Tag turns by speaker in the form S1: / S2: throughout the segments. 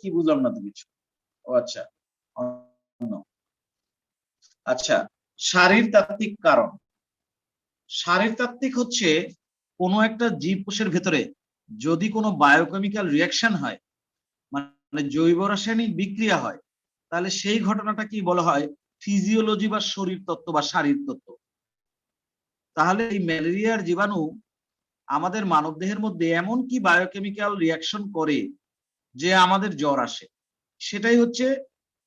S1: কি বুঝলাম না তো কিছু। ও আচ্ছা, আচ্ছা, শারীরতাত্ত্বিক কারণ। শারীরতাত্ত্বিক হচ্ছে কোনো একটা জীবকোষের ভেতরে যদি কোনো বায়োকেমিক্যাল রিয়াকশন হয়, মানে জৈব রাসায়নিক বিক্রিয়া হয়, তাহলে সেই ঘটনাটা কি বলা হয় ফিজিওলজি বা শরীর তত্ত্ব বা শারীর তত্ত্ব। তাহলে এই ম্যালেরিয়ার জীবাণু আমাদের মানবদেহের মধ্যে এমন কি বায়োকেমিক্যাল রিয়াকশন করে যে আমাদের জ্বর আসে, সেটাই হচ্ছে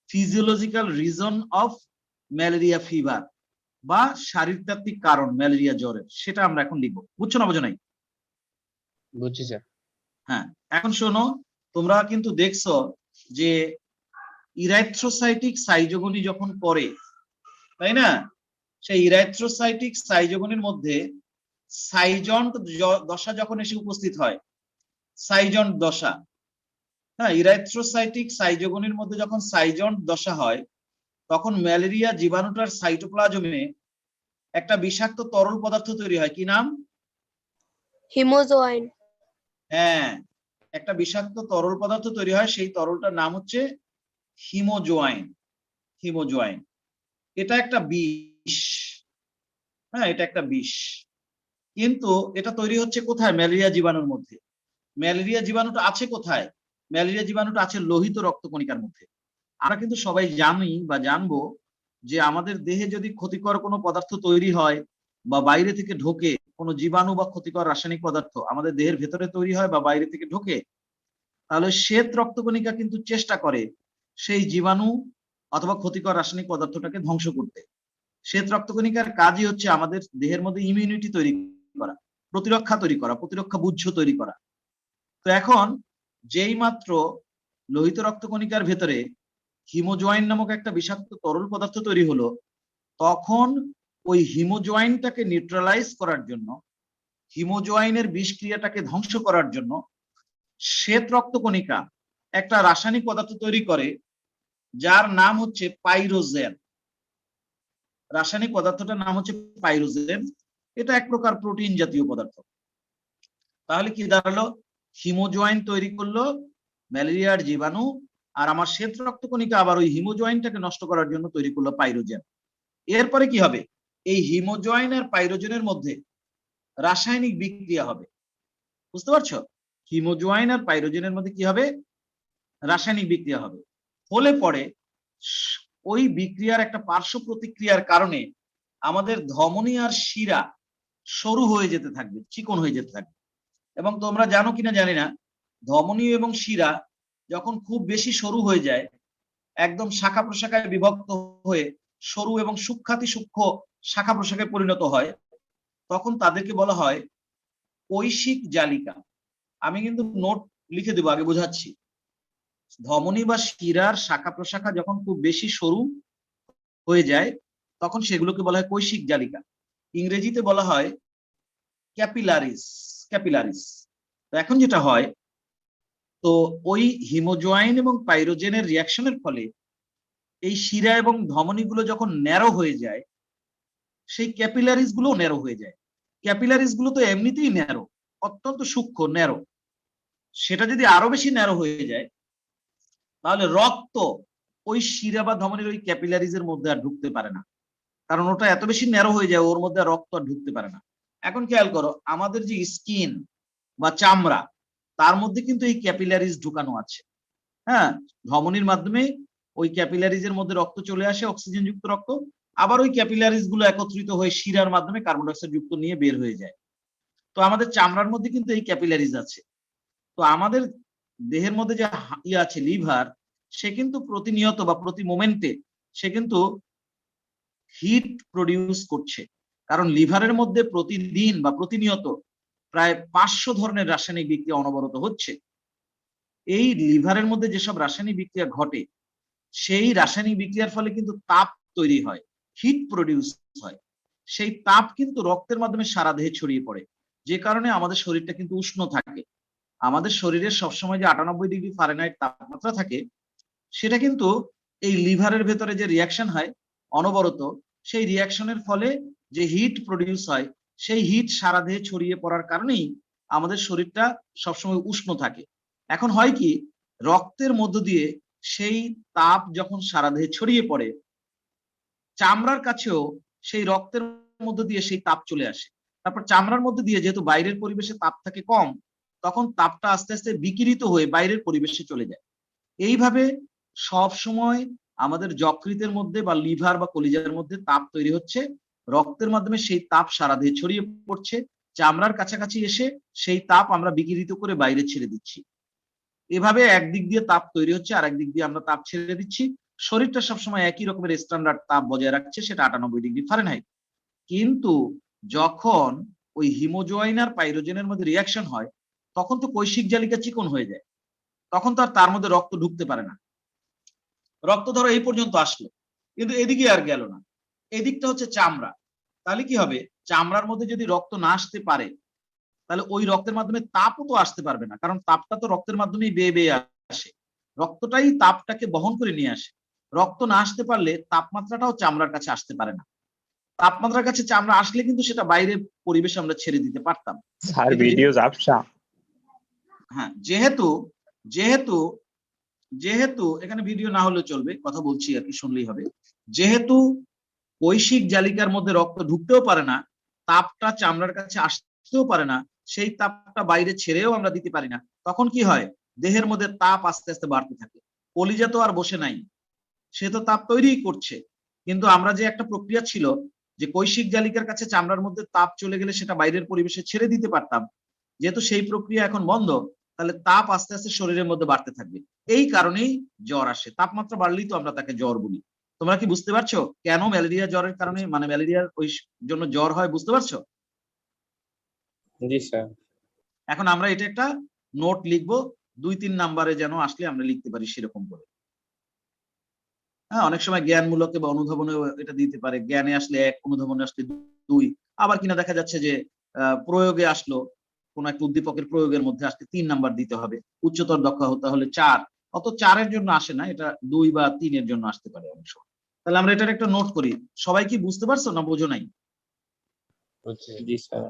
S1: physiological reason of malaria fever বা শারীরতাত্ত্বিক কারণ ম্যালেরিয়া জ্বরের, সেটা আমরা এখন লিখবো। বুঝছো না বোঝো নাই?
S2: বুঝছি স্যার।
S1: হ্যাঁ, এখন শোনো, তোমরা কিন্তু দেখছো যে ইরাইথ্রোসাইটিক সাইজোগনি যখন করে, তাই না, সেই ইরাইথ্রোসাইটিক সাইজোগনির মধ্যে সাইজন্ট দশা যখন এসে উপস্থিত হয়, সাইজন্ট দশা, হ্যাঁ, ইরাইথ্রোসাইটিক সাইজোগনির মধ্যে যখন সাইজন্ট দশা হয়, তখন ম্যালেরিয়া জীবাণুটার সাইটোপ্লাজমে একটা বিষাক্ত তরল পদার্থ তৈরি হয়। কি নাম?
S3: হিমোজোয়াইন।
S1: হ্যাঁ, একটা বিষাক্ত তরল পদার্থ তৈরি হয়, সেই তরলটার নাম হচ্ছে হিমোজোয়াইন। হিমোজোয়াইন এটা একটা বিষ। হ্যাঁ, এটা একটা বিষ, কিন্তু এটা তৈরি হচ্ছে কোথায়? ম্যালেরিয়া জীবাণুর মধ্যে। ম্যালেরিয়া জীবাণুটা আছে কোথায়? ম্যালেরিয়া জীবাণুটা আছে লোহিত রক্তকণিকার মধ্যে। আমরা কিন্তু সবাই জানি বা জানবো যে আমাদের দেহে যদি ক্ষতিকর কোনো পদার্থ তৈরি হয় বা বাইরে থেকে ঢোকে, কোনো জীবাণু বা ক্ষতিকর রাসায়নিক পদার্থ আমাদের দেহের ভেতরে তৈরি হয় বা বাইরে থেকে ঢোকে, তাহলে শ্বেত রক্তকণিকা কিন্তু চেষ্টা করে সেই জীবাণু অথবা ক্ষতিকর রাসায়নিক পদার্থটাকে ধ্বংস করতে। শ্বেত রক্তকণিকার কাজই হচ্ছে আমাদের দেহের মধ্যে ইমিউনিটি তৈরি করা, প্রতিরক্ষা তৈরি করা, প্রতিরক্ষা বুঝ তৈরি করা। তো এখন যেই মাত্র লোহিত রক্তকণিকার ভেতরে হিমোজোয়াইন নামক একটা বিষাক্ত তরল পদার্থ তৈরি হলো, তখন ওই হিমোজোয়াইনটাকে নিউট্রালাইজ করার জন্য, হিমোজোয়াইনের বিষক্রিয়াটাকে ধ্বংস করার জন্য শ্বেত রক্তকণিকা একটা রাসায়নিক পদার্থ তৈরি করে যার নাম হচ্ছে পাইরোজেন। রাসায়নিক পদার্থটার নাম হচ্ছে পাইরোজেন। এটা এক প্রকার প্রোটিন জাতীয় পদার্থ। তাহলে কি দাঁড়ালো? হিমোজোয়াইন তৈরি করলো ম্যালেরিয়ার জীবাণু, আর আমার শ্বেত রক্তকণিকা আবার ওই হিমোজোয়াইনটাকে নষ্ট করার জন্য তৈরি করলো পাইরোজেন। এরপরে কি হবে? এই হিমোজোয়াইন আর পাইরোজেনের মধ্যে রাসায়নিক বিক্রিয়া হবে। বুঝতে পারছো? হিমোজোয়াইন আর পাইরোজেনের মধ্যে কি হবে? রাসায়নিক বিক্রিয়া হবে। হলে পরে ওই বিক্রিয়ার একটা পার্শ্ব প্রতিক্রিয়ার কারণে আমাদের ধমনী আর শিরা সরু হয়ে যেতে থাকবে, চিকন হয়ে যেতে থাকবে। এবং তোমরা জানো কিনা জানি না, ধমনী এবং শিরা যখন খুব বেশি সরু হয়ে যায়, একদম শাখা প্রশাখায় বিভক্ত হয়ে সরু এবং সূক্ষ্মাতি সূক্ষ্ম শাখা প্রশাখায় পরিণত হয়, তখন তাদেরকে বলা হয় কৈশিক জালিকা। আমি কিন্তু নোট লিখে দেবো, আগে বোঝাচ্ছি। ধমনী বা শিরার শাখা প্রশাখা যখন খুব বেশি সরু হয়ে যায়, তখন সেগুলোকে বলা হয় কৈশিক জালিকা। ইংরেজিতে বলা হয় ক্যাপিলারিস। ক্যাপিলারিস। তো এখন যেটা হয়, তো ওই হিমোজোয়াইন এবং পাইরোজেনের রিয়াকশনের ফলে এই শিরা এবং ধমনীগুলো যখন ন্যারো হয়ে যায়, সেই ক্যাপিলারিস গুলো ন্যারো হয়ে যায়। ক্যাপিলারিস গুলো তো এমনিতেই ন্যারো, অত্যন্ত সূক্ষ্ম ন্যারো, সেটা যদি আরো বেশি ন্যারো হয়ে যায়, তাহলে রক্ত ওই শিরা বা ধমনীর ওই ক্যাপিলারিজ এর মধ্যে আর ঢুকতে পারে না, কারণ ওটা এত বেশি ন্যারো হয়ে যায়, ওর মধ্যে রক্ত আর ঢুকতে পারে না। এখন খেয়াল করো, আমাদের যে স্কিন বা চামড়া, তার মধ্যে কিন্তু এই ক্যাপিলারিজ ঢুকানো আছে। হ্যাঁ, ধমনীর মাধ্যমে ওই ক্যাপিলারিজ এর মধ্যে রক্ত চলে আসে, অক্সিজেন যুক্ত রক্ত, আবার ওই ক্যাপিলারিজ গুলো একত্রিত হয়ে শিরার মাধ্যমে কার্বন ডাই অক্সাইড যুক্ত নিয়ে বের হয়ে যায়। তো আমাদের চামড়ার মধ্যে কিন্তু এই ক্যাপিলারিজ আছে। তো আমাদের দেহের মধ্যে যে আছে লিভার, সে কিন্তু প্রতিনিয়ত বা প্রতি মোমেন্টে সে কিন্তু হিট প্রডিউস করছে, কারণ লিভারের মধ্যে প্রতিদিন বা প্রতিনিয়ত প্রায় 500 ধরনের রাসায়নিক বিক্রিয়া অনবরত হচ্ছে। এই লিভারের মধ্যে যেসব রাসায়নিক বিক্রিয়া ঘটে, সেই রাসায়নিক বিক্রিয়ার ফলে কিন্তু তাপ তৈরি হয়, হিট প্রডিউস হয়। সেই তাপ কিন্তু রক্তের মাধ্যমে সারা দেহে ছড়িয়ে পড়ে, যে কারণে আমাদের শরীরটা কিন্তু উষ্ণ থাকে। আমাদের শরীরের সবসময় যে 98 ডিগ্রি ফারেনহাইট তাপমাত্রা থাকে, সেটা কিন্তু এই লিভারের ভেতরে যে রিয়াকশন হয় অনবরত, সেই রিয়াকশনের ফলে যে হিট প্রডিউস হয়, সেই হিট সারা দেহে ছড়িয়ে পড়ার কারণেই আমাদের শরীরটা সবসময় উষ্ণ থাকে। এখন হয় কি, রক্তের মধ্য দিয়ে সেই তাপ যখন সারা দেহে ছড়িয়ে পড়ে, চামড়ার কাছেও সেই রক্তের মধ্য দিয়ে সেই তাপ চলে আসে। তারপর চামড়ার মধ্যে দিয়ে যেহেতু বাইরের পরিবেশে তাপ থাকে কম, তখন তাপটা আস্তে আস্তে বিকিরিত হয়ে বাইরের পরিবেশে চলে যায়। এইভাবে সব সময় আমাদের যকৃতের মধ্যে বা লিভার বা কলিজার মধ্যে তাপ তৈরি হচ্ছে, রক্তের মাধ্যমে সেই তাপ সারা দেহে ছড়িয়ে পড়ছে, চামড়ার কাছাকাছি এসে সেই তাপ আমরা বিকিরিত করে বাইরে ছেড়ে দিচ্ছি। এভাবে একদিক দিয়ে তাপ তৈরি হচ্ছে আর একদিক দিয়ে আমরা তাপ ছেড়ে দিচ্ছি। শরীরটা সবসময় একই রকমের স্ট্যান্ডার্ড তাপ বজায় রাখছে, সেটা 98°F। কিন্তু যখন ওই হিমোজোয়াইন আর পাইরোজেনের মধ্যে রিয়াকশন হয়, তখন তো কৈশিক জালিকা চিকন হয়ে যায়, তখন তো আর তার মধ্যে রক্ত ঢুকতে পারে না। রক্ত ধরো এই পর্যন্ত আসলো, কিন্তু এদিকে আর গেল না, এদিকটা হচ্ছে চামড়া। তাহলে কি হবে, চামড়ার মধ্যে যদি রক্ত না আসতে পারে, তাহলে ওই রক্তের মাধ্যমে তাপও তো আসতে পারবে না, কারণ তাপটা তো রক্তের মাধ্যমেই বেয়ে বেয়ে আসে, রক্তটাই তাপটাকে বহন করে নিয়ে আসে। রক্ত না আসতে পারলে তাপমাত্রাটাও চামড়ার কাছে আসতে পারে না। তাপমাত্রার কাছে চামড়া আসলে কিন্তু সেটা বাইরে পরিবেশে আমরা ছেড়ে দিতে পারতাম।
S3: স্যার ভিডিও ঝাপসা।
S1: হ্যাঁ, যেহেতু যেহেতু যেহেতু এখানে ভিডিও না হলেও চলবে, কথা বলছি আর কি, শুনলেই হবে। যেহেতু কৈশিক জালিকার মধ্যে রক্ত ঢুকতেও পারে না, তাপটা চামড়ার কাছে আসতেও পারে না, সেই তাপটা বাইরে ছেড়েও আমরা দিতে পারি না, তখন কি হয়, দেহের মধ্যে তাপ আস্তে আস্তে বাড়তে থাকে। কলিজা তো আর বসে নাই, সে তো তাপ তৈরিই করছে। কিন্তু আমরা যে একটা প্রক্রিয়া ছিল যে কৈশিক জালিকার কাছে চামড়ার মধ্যে তাপ চলে গেলে সেটা বাইরের পরিবেশে ছেড়ে দিতে পারতাম, যেহেতু সেই প্রক্রিয়া এখন বন্ধ, তাহলে তাপ আস্তে আস্তে শরীরের মধ্যে বাড়তে থাকবে। এই কারণেই জ্বর আসে, তাপমাত্রা বাড়লেই তো আমরা তাকে জ্বর বলি। তোমরা কি বুঝতে পারছো কেন ম্যালেরিয়া জ্বরের কারণে, মানে ম্যালেরিয়ার ওই জন্য জ্বর হয়, বুঝতে পারছো?
S2: জি স্যার।
S1: এখন আমরা এটা একটা নোট লিখবো, 2-3 নাম্বারে যেন আসলে আমরা লিখতে পারি সেরকম করে। হ্যাঁ, অনেক সময় জ্ঞানমূলক বা অনুধাবনে এটা দিতে পারে, জ্ঞানে আসলে 1, অনুধাবনে আসলে 2, আবার কিনা দেখা যাচ্ছে যে প্রয়োগে আসলো, কোন একটা উদ্দীপকের প্রয়োগের মধ্যে আসলে 3 নাম্বার দিতে হবে, উচ্চতর দক্ষ হতে হলে 4। অত 4 এর জন্য আসে না, এটা 2 বা 3 এর জন্য আসতে পারে অনেক সময়। তাহলে আমরা এটার একটা নোট করি। সবাই কি বুঝতে পারছো না বোঝো নাই?
S2: জি স্যার।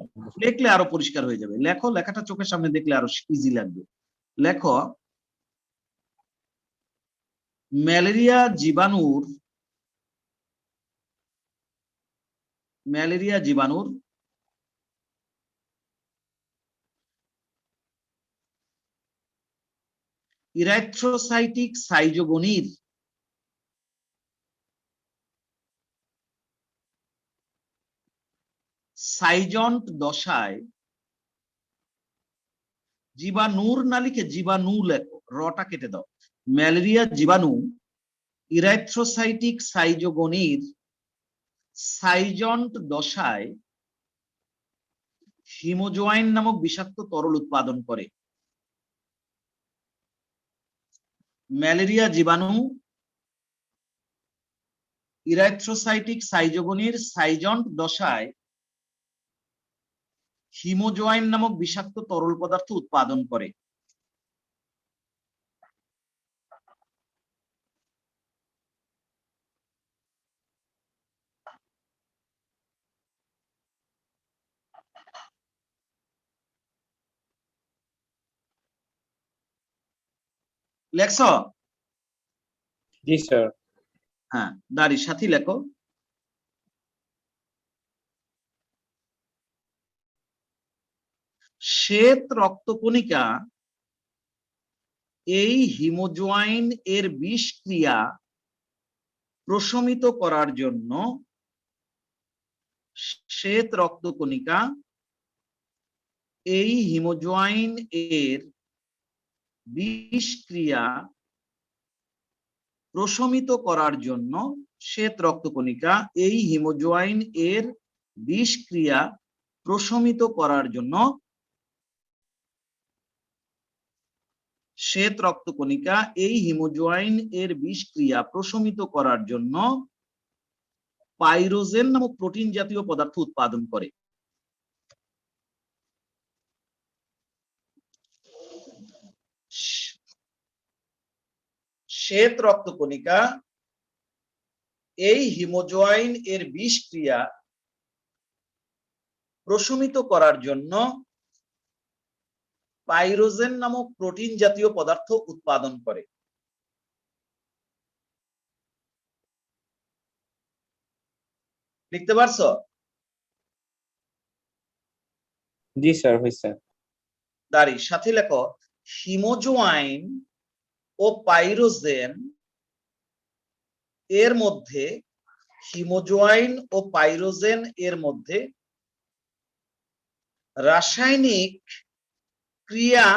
S1: লিখলে আরো পরিষ্কার হয়ে যাবে। লেখো, লেখাটা চোখের সামনে দেখলে আরো ইজি লাগবে। লেখো, ম্যালেরিয়া জীবাণুর ইরাইথ্রোসাইটিক সাইজোগনির সাইজন্ট দশায়, জীবাণুর না লিখে জীবাণু লেখো, রটা কেটে দাও। ম্যালেরিয়া জীবাণু ইরাইথ্রোসাইটিক সাইজোগনির সাইজন্ট দশায় হিমোজোয়াইন নামক বিষাক্ত তরল উৎপাদন করে। ম্যালেরিয়া জীবাণু ইরাইথ্রোসাইটিক সাইজোগনির সাইজন্ট দশায় হিমোজোয়াইন নামক বিষাক্ত তরল পদার্থ উৎপাদন করে। লেখছো?
S2: জি স্যার।
S1: হ্যাঁ, দাঁড়ির সাথে লেখো। শ্বেত রক্তকণিকা এই হিমোজোয়াইন এর বিষক্রিয়া প্রশমিত করার জন্য, শ্বেত রক্তকণিকা এই হিমোজোয়াইন এর বিষক্রিয়া প্রশমিত করার জন্য, শ্বেত রক্তকণিকা এই হিমোজোয়াইন এর বিষক্রিয়া প্রশমিত করার জন্য, শ্বেত রক্তকণিকা এই হিমোজোয়াইন এর বিষক্রিয়া প্রশমিত করার জন্য পাইরোজেন নামক প্রোটিন জাতীয় পদার্থ উৎপাদন করে। শ্বেত রক্তকণিকা এই হিমোজোয়াইন এর বিষক্রিয়া প্রশমিত করার জন্য পাইরোজেন নামক প্রোটিন জাতীয় পদার্থ উৎপাদন করে? লিখতে পারছো?
S2: জি স্যার, হয়েছে।
S1: দাঁড়ি সাথে লেখো, হিমোজোয়াইন ও পাইরোজেন এর মধ্যে, হিমোজোয়াইন ও পাইরোজেন এর মধ্যে রাসায়নিক ক্রিয়া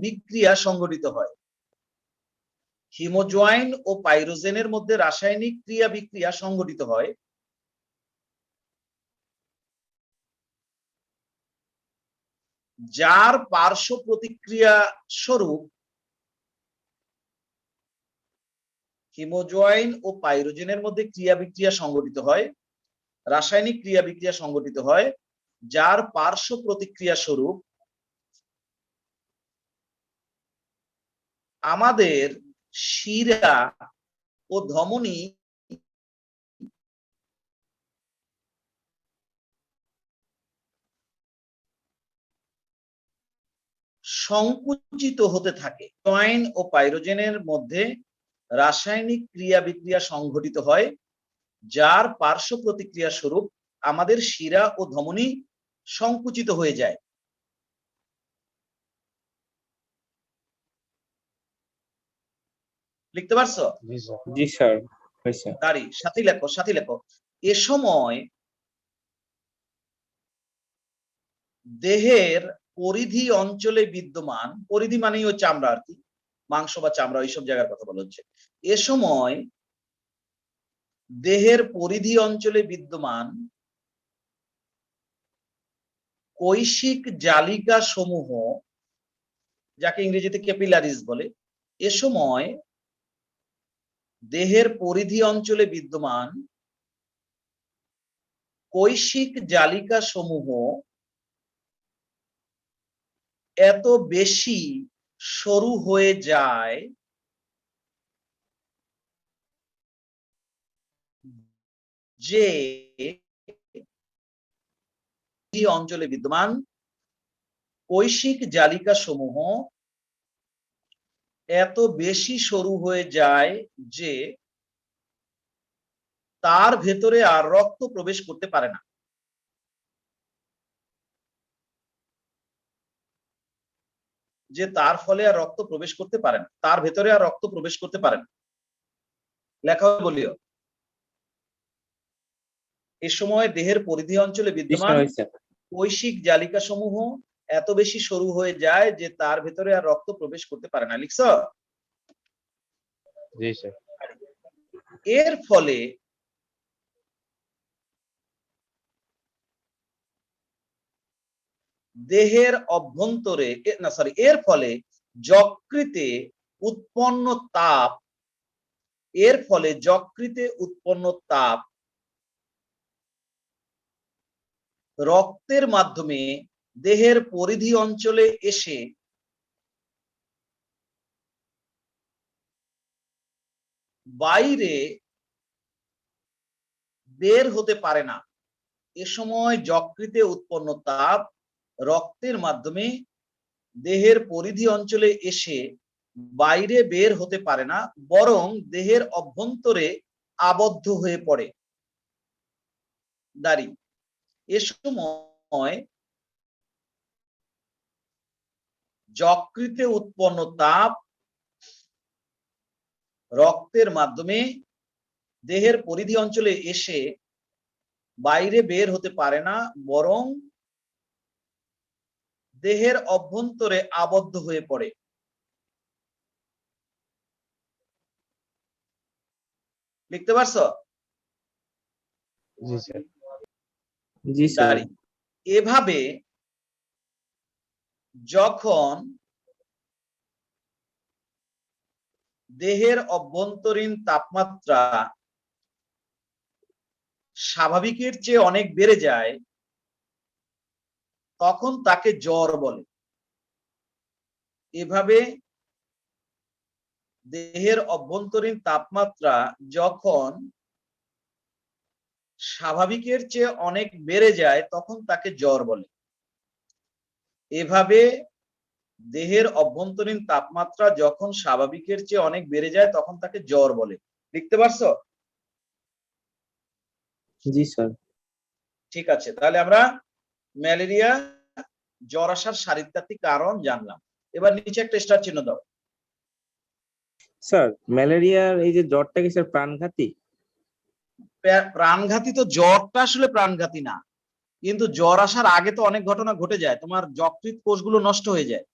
S1: বিক্রিয়া সংঘটিত হয়। হিমোজোয়াইন ও পাইরোজেনের মধ্যে রাসায়নিক ক্রিয়া বিক্রিয়া সংঘটিত হয় যার পার্শ্ব প্রতিক্রিয়া স্বরূপ হিমোজোয়াইন ও পাইরোজেনের মধ্যে ক্রিয়া বিক্রিয়া সংঘটিত হয়, রাসায়নিক ক্রিয়া বিক্রিয়া সংঘটিত হয় যার পার্শ্ব প্রতিক্রিয়া স্বরূপ আমাদের শিরা ও ধমনী সংকুচিত হতে থাকে। হিমোজোয়াইন ও পাইরোজেনের মধ্যে রাসায়নিক ক্রিয়া বিক্রিয়া সংঘটিত হয় যার পার্শ্ব প্রতিক্রিয়া স্বরূপ আমাদের শিরা ও ধমনী সংকুচিত হয়ে যায়। লিখতে পারছো?
S2: জি স্যার, হয়েছে।
S1: দাঁড়ি সাথে লেখো, সাথে লেখো, এ সময় দেহের পরিধি অঞ্চলে বিদ্যমান, পরিধি মানেই হচ্ছে চামড়া আর কি, মাংস বা চামড়া এইসব জায়গার কথা বলা হচ্ছে। এ সময় দেহের পরিধি অঞ্চলে বিদ্যমান কৈশিক জালিকা সমূহ, যাকে ইংরেজিতে ক্যাপিলারিজ বলে, এ সময় দেহের পরিধি অঞ্চলে বিদ্যমান কৈশিক জালিকা সমূহ এত বেশি সরু হয়ে যায় যে অঞ্চলে বিদ্যমান কৈশিক জালিকা সমূহ এত বেশি সরু হয়ে যায় যে তার ভেতরে আর রক্ত প্রবেশ করতে পারে না। যে তার ফলে আর রক্ত প্রবেশ করতে পারে না, তার ভেতরে আর রক্ত প্রবেশ করতে পারে না। লেখা বলিও, এ সময় দেহের পরিধি অঞ্চলে বিদ্যমান কৈশিক জালিকা সমূহ এত বেশি সরু হয়ে যায় যে তার ভেতরে আর রক্ত প্রবেশ করতে পারে না। লিখছ?
S2: জি স্যার।
S1: এর ফলে দেহের অভ্যন্তরে এর ফলে যকৃতে উৎপন্ন তাপ, এর ফলে যকৃতে উৎপন্ন তাপ রক্তের মাধ্যমে দেহের পরিধি অঞ্চলে এসে বাইরে বের হতে পারে না। এ সময় যকৃতে উৎপন্ন তাপ রক্তের মাধ্যমে দেহের পরিধি অঞ্চলে এসে বাইরে বের হতে পারে না, বরং দেহের অভ্যন্তরে আবদ্ধ হয়ে পড়ে। দাঁড়ি এ সময় যকৃতে উৎপন্ন তাপ রক্তের মাধ্যমে দেহের পরিধি অঞ্চলে এসে বাইরে বের হতে পারে না, বরং দেহের অভ্যন্তরে আবদ্ধ হয়ে পড়ে। লিখতে পারছো?
S2: জি স্যার। জি স্যার।
S1: এভাবে যখন দেহের অভ্যন্তরীণ তাপমাত্রা স্বাভাবিকের চেয়ে অনেক বেড়ে যায় তখন তাকে জ্বর বলে। এভাবে দেহের অভ্যন্তরীণ তাপমাত্রা যখন স্বাভাবিকের চেয়ে অনেক বেড়ে যায় তখন তাকে জ্বর বলে। এভাবে দেহের অভ্যন্তরীণ তাপমাত্রা যখন স্বাভাবিকের চেয়ে অনেক বেড়ে যায় তখন তাকে জ্বর বলে। লিখতে পারছো?
S2: জি স্যার।
S1: ঠিক আছে, তাহলে আমরা ম্যালেরিয়া জ্বর আসার চারিত্রিক কারণ জানলাম। এবার নিচে একটা স্টার চিহ্ন দাও।
S2: স্যার ম্যালেরিয়ার এই যে জ্বরটা কি স্যার প্রাণঘাতী?
S1: প্রাণঘাতী তো জ্বরটা আসলে প্রাণঘাতী না, কিন্তু জ্বর আসার আগে তো অনেক ঘটনা ঘটে যায়, তোমার যকৃৎ কোষগুলো নষ্ট হয়ে যায়,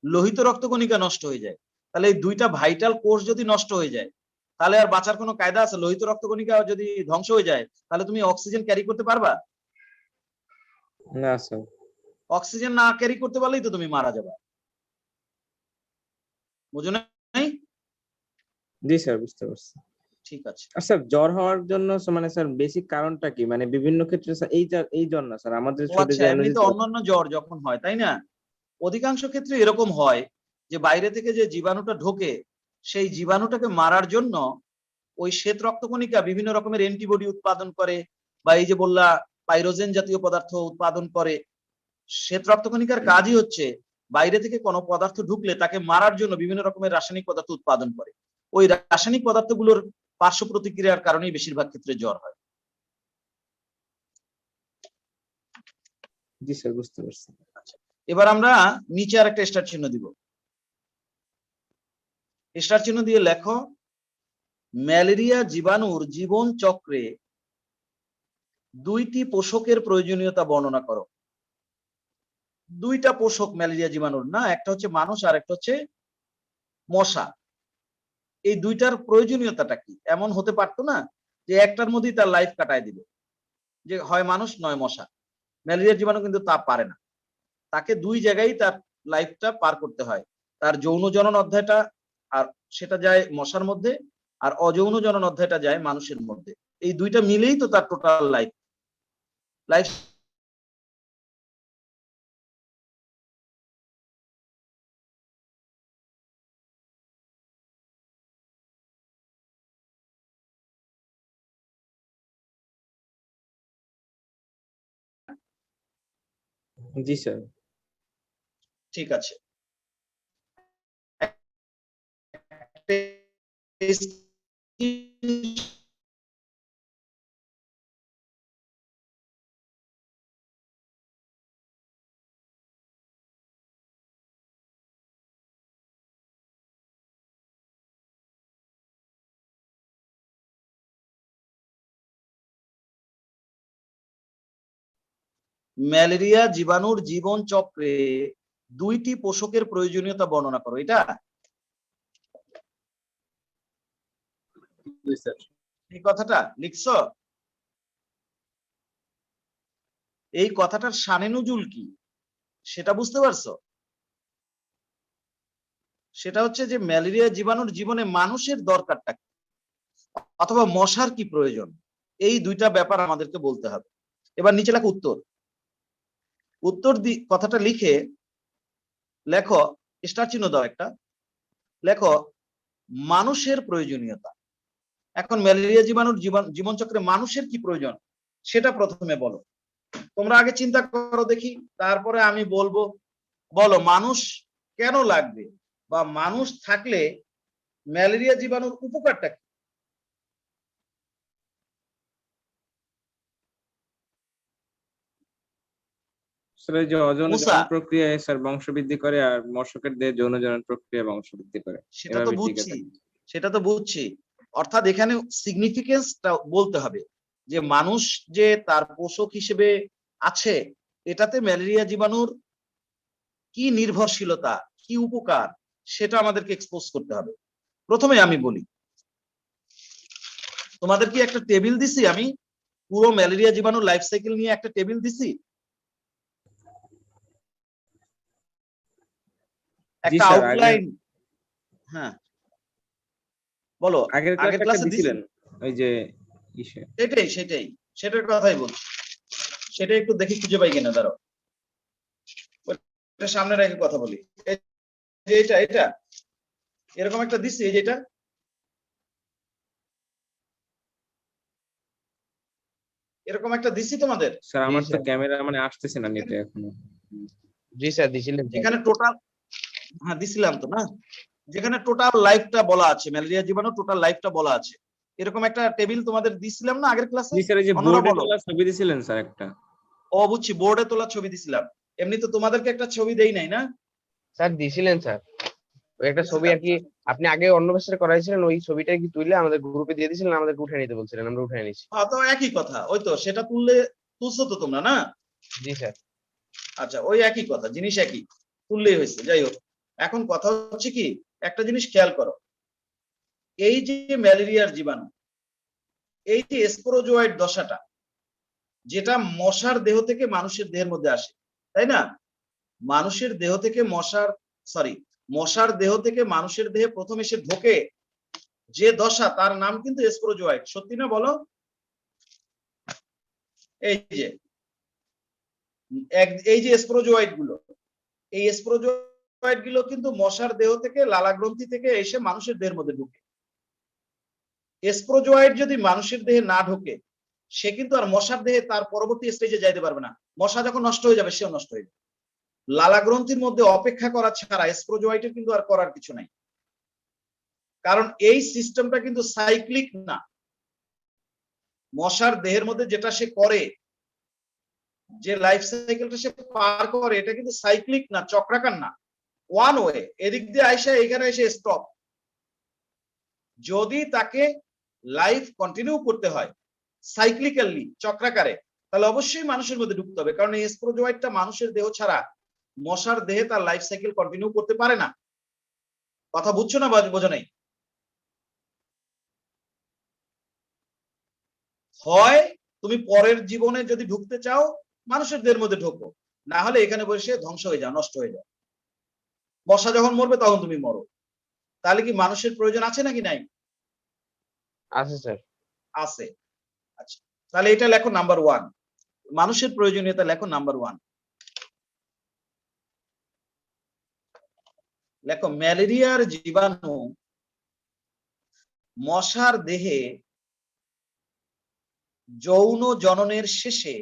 S1: লোহিত রক্তকণিকা নষ্ট হয়ে যায়। তাহলে এই দুইটা ভাইটাল কোষ যদি নষ্ট হয়ে যায় তাহলে আর বাঁচার কোনো কায়দা আছে? লোহিত রক্তকণিকা যদি ধ্বংস হয়ে যায় তাহলে তুমি অক্সিজেন ক্যারি করতে পারবা?
S2: না স্যার।
S1: অক্সিজেন না ক্যারি করতে পারলেই তো তুমি মারা যাবে। বুঝো নাই?
S2: জি স্যার, বুঝতে পারছি।
S1: ঠিক আছে।
S2: আর স্যার জ্বর হওয়ার জন্য মানে স্যার বেসিক কারণটা কি? মানে বিভিন্ন ক্ষেত্রে স্যার এই জ্বর না স্যার, আমাদের
S1: ও
S2: শরীরে
S1: আচ্ছা,
S2: যে
S1: এমনিতে
S2: অ্যালার্জি।
S1: অন্যান্য জ্বর যখন হয়, তাই না, অধিকাংশ ক্ষেত্রে এরকম হয় যে বাইরে থেকে যে জীবাণুটা ঢোকে সেই জীবাণুটাকে মারার জন্য ওই শ্বেত রক্তকণিকা বিভিন্ন রকমের অ্যান্টিবডি উৎপাদন করে, বা এই যে বললা পাইরোজেন জাতীয় পদার্থ উৎপাদন করে। শ্বেত রক্তকণিকার কাজই হচ্ছে বাইরে থেকে কোনো পদার্থ ঢুকলে তাকে মারার জন্য বিভিন্ন রকমের রাসায়নিক পদার্থ উৎপাদন করে। ওই রাসায়নিক পদার্থগুলোর পার্শ্ব প্রতিক্রিয়ার কারণেই বেশিরভাগ ক্ষেত্রে জ্বর হয়।
S2: জি স্যার, বুঝতে পারছি।
S1: এবার আমরা নিচে আর একটা স্টার চিহ্ন দিব। স্টার চিহ্ন দিয়ে লেখো ম্যালেরিয়া জীবাণুর জীবন চক্রে দুইটি পোষকের প্রয়োজনীয়তা বর্ণনা করো। দুইটা পোষক ম্যালেরিয়া জীবাণুর, না, একটা হচ্ছে মানুষ আর একটা হচ্ছে মশা। এই দুইটার প্রয়োজনীয়তাটা কি? এমন হতে পারতো না যে একটার মধ্যেই তার লাইফ কাটায় দিবে, যে হয় মানুষ নয় মশা। ম্যালেরিয়া জীবাণু কিন্তু তা পারে না, তাকে দুই জায়গায় তার লাইফটা পার করতে হয়। তার যৌন জনন অধ্যায়টা আর সেটা যায় মশার মধ্যে, আর অযৌন জনন অধ্যায়টা যায় মানুষের মধ্যে। এই দুইটা মিলেই তো তার টোটাল লাইফ লাইফ
S2: জি স্যার।
S1: ঠিক আছে। ম্যালেরিয়া জীবাণুর জীবন চক্রে দুইটি পোষকের প্রয়োজনীয়তা বর্ণনা করো। এটা এই কথাটা লিখছো? এই কথাটার শানে নুজুল কি সেটা বুঝতে পারছো? সেটা হচ্ছে যে ম্যালেরিয়া জীবাণুর জীবনে মানুষের দরকারটা কি, অথবা মশার কি প্রয়োজন, এই দুইটা ব্যাপার আমাদেরকে বলতে হবে। এবার নিচে লেখো উত্তর। উত্তর কথাটা লিখে লেখো, স্টার চিহ্ন দাও একটা, লেখো মানুষের প্রয়োজনীয়তা। এখন ম্যালেরিয়া জীবাণুর জীবন চক্রে মানুষের কি প্রয়োজন সেটা প্রথমে বলো। তোমরা আগে চিন্তা করো দেখি, তারপরে আমি বলবো। বলো মানুষ কেন লাগবে, বা মানুষ থাকলে ম্যালেরিয়া জীবাণুর উপকারটা কি?
S2: স্যার এই যে অযৌন
S1: মুসা,
S2: জনন প্রক্রিয়ায় স্যার বংশবৃদ্ধি করে, আর মশকের দেহে যৌন জনন প্রক্রিয়া বংশবৃদ্ধি করে,
S1: সেটা তো
S2: এভাবে টিকে
S1: বুঝছি,
S2: থাকে।
S1: সেটা তো বুঝছি। অর্থাৎ এখানে সিগনিফিকেন্সটা বলতে হবে যে মানুষ যে তার পোষক হিসেবে আছে, এটাতে ম্যালেরিয়া জীবাণুর কি নির্ভরশীলতা, কি উপকার, সেটা আমাদেরকে এক্সপোজ করতে হবে। প্রথমে আমি বলি, তোমাদের কি একটা টেবিল দিছি আমি, পুরো ম্যালেরিয়া জীবাণুর লাইফ সাইকেল নিয়ে একটা টেবিল দিছি,
S2: জি
S1: একটা
S2: স্যার,
S1: আউটলাইন। হ্যাঁ বলো।
S2: আগের
S1: আগের
S2: ক্লাসে একটা
S1: ক্লাসে দিছি?
S2: দিছিলেন ওই যে ইসে।
S1: সেটার কথাই বলছি। সেটা একটু দেখি খুঁজে পাই কিনা, দাঁড়াও, ওটা সামনে রেখে কথা বলি। এই যে এটা এটা এরকম একটা দিছি, এই যেটা এরকম একটা দিছি তোমাদের।
S2: স্যার
S3: জি
S2: আমার তো
S3: স্যার।
S2: ক্যামেরা মানে আসতেছে না নেটে এখনো।
S3: জি স্যার, দিছিলেন স্যার।
S1: এখানে টোটাল হ্যাঁ দিছিলাম তো না, যেখানে টোটাল লাইফটা বলা আছে, ম্যালেরিয়া জীবাণু টোটাল লাইফটা বলা আছে, এরকম একটা টেবিল তোমাদের দিছিলাম না আগের ক্লাসে?
S2: জি স্যার, এই যে
S1: অন্যরা
S2: বোর্ডে
S1: বলো।
S2: তোলা ছবি দিছিলেন স্যার একটা।
S1: ও বুঝছি, বোর্ডে তোলা ছবি দিছিলাম। এমনি তো তোমাদেরকে একটা ছবি দেই নাই না?
S3: স্যার দিছিলেন স্যার, ওই একটা ছবি আর কি আপনি আগে অন্য বছর করাইছিলেন, ওই ছবিটা কি তুলে আমাদের গ্রুপে দিয়ে দিয়েছিলেন, আমাদেরকে উঠে নিতে বলছিলেন, আমরা উঠে নিয়েছি।
S1: হ্যাঁ তো একই কথা, ওই তো সেটা তুলছো তো তোমরা না?
S3: জি স্যার।
S1: আচ্ছা ওই একই কথা, জিনিস একই, তুললেই হয়েছে। যাই হোক, এখন কথা হচ্ছে কি, একটা জিনিস খেয়াল করো, এই যে ম্যালেরিয়ার জীবাণু, এই যে স্পোরোজোয়েট দশাটা, যেটা মশার দেহ থেকে মানুষের দেহের মধ্যে আসে, তাই না? মানুষের দেহ থেকে মশার দেহ থেকে মানুষের দেহে প্রথম এসে ঢোকে যে দশা, তার নাম কিন্তু স্পোরোজোয়েট। সত্যি না বলো? এই যে স্পোরোজোয়েট গুলো, এই স্পোরোজোয়েট গুলো কিন্তু মশার দেহ থেকে, লালা গ্রন্থি থেকে এসে মানুষের দেহের মধ্যে ঢুকে। স্পোরোজোয়েট যদি মানুষের দেহে না ঢোকে, সে কিন্তু আর মশার দেহে তার পরবর্তী স্টেজে যাইতে পারবে না। মশা যখন নষ্ট হয়ে যাবে, সেও নষ্ট হয়ে যাবে। লালা গ্রন্থির মধ্যে অপেক্ষা করা ছাড়া স্পোরোজোয়েটের কিন্তু আর করার কিছু নাই, কারণ এই সিস্টেমটা কিন্তু সাইক্লিক না। মশার দেহের মধ্যে যেটা সে করে, যে লাইফ সাইকেলটা সে পার করে, এটা কিন্তু সাইক্লিক না, চক্রাকার না, ওয়ান ওয়ে। এদিক দিয়ে আইসা এখানে এসে স্টপ। যদি তাকে লাইফ কন্টিনিউ করতে হয় সাইক্লিক্যালি, চক্রাকারে, তাহলে অবশ্যই মানুষের মধ্যে ঢুকতে হবে, কারণ এই স্পোরোজোয়েটটা মানুষের দেহ ছাড়া মশার দেহে তার লাইফ সাইকেল কন্টিনিউ করতে পারে না। কথা বুঝছো না বোঝো নাই? হয় তুমি পরের জীবনে যদি ঢুকতে চাও, মানুষের দেহের মধ্যে ঢোকো, না হলে এখানে বসে ধ্বংস হয়ে যাও, নষ্ট হয়ে যাও। মশা যখন মরবে তখন তুমি মরো। তাহলে কি মানুষের প্রয়োজন আছে নাকি নাই?
S3: আছে স্যার।
S1: আছে। আচ্ছা, তাহলে এটা লেখো নাম্বার 1, মানুষের প্রয়োজনীয়তা লেখো নাম্বার 1। লেখো, ম্যালেরিয়ার জীবাণু মশার দেহে যৌন জননের শেষে,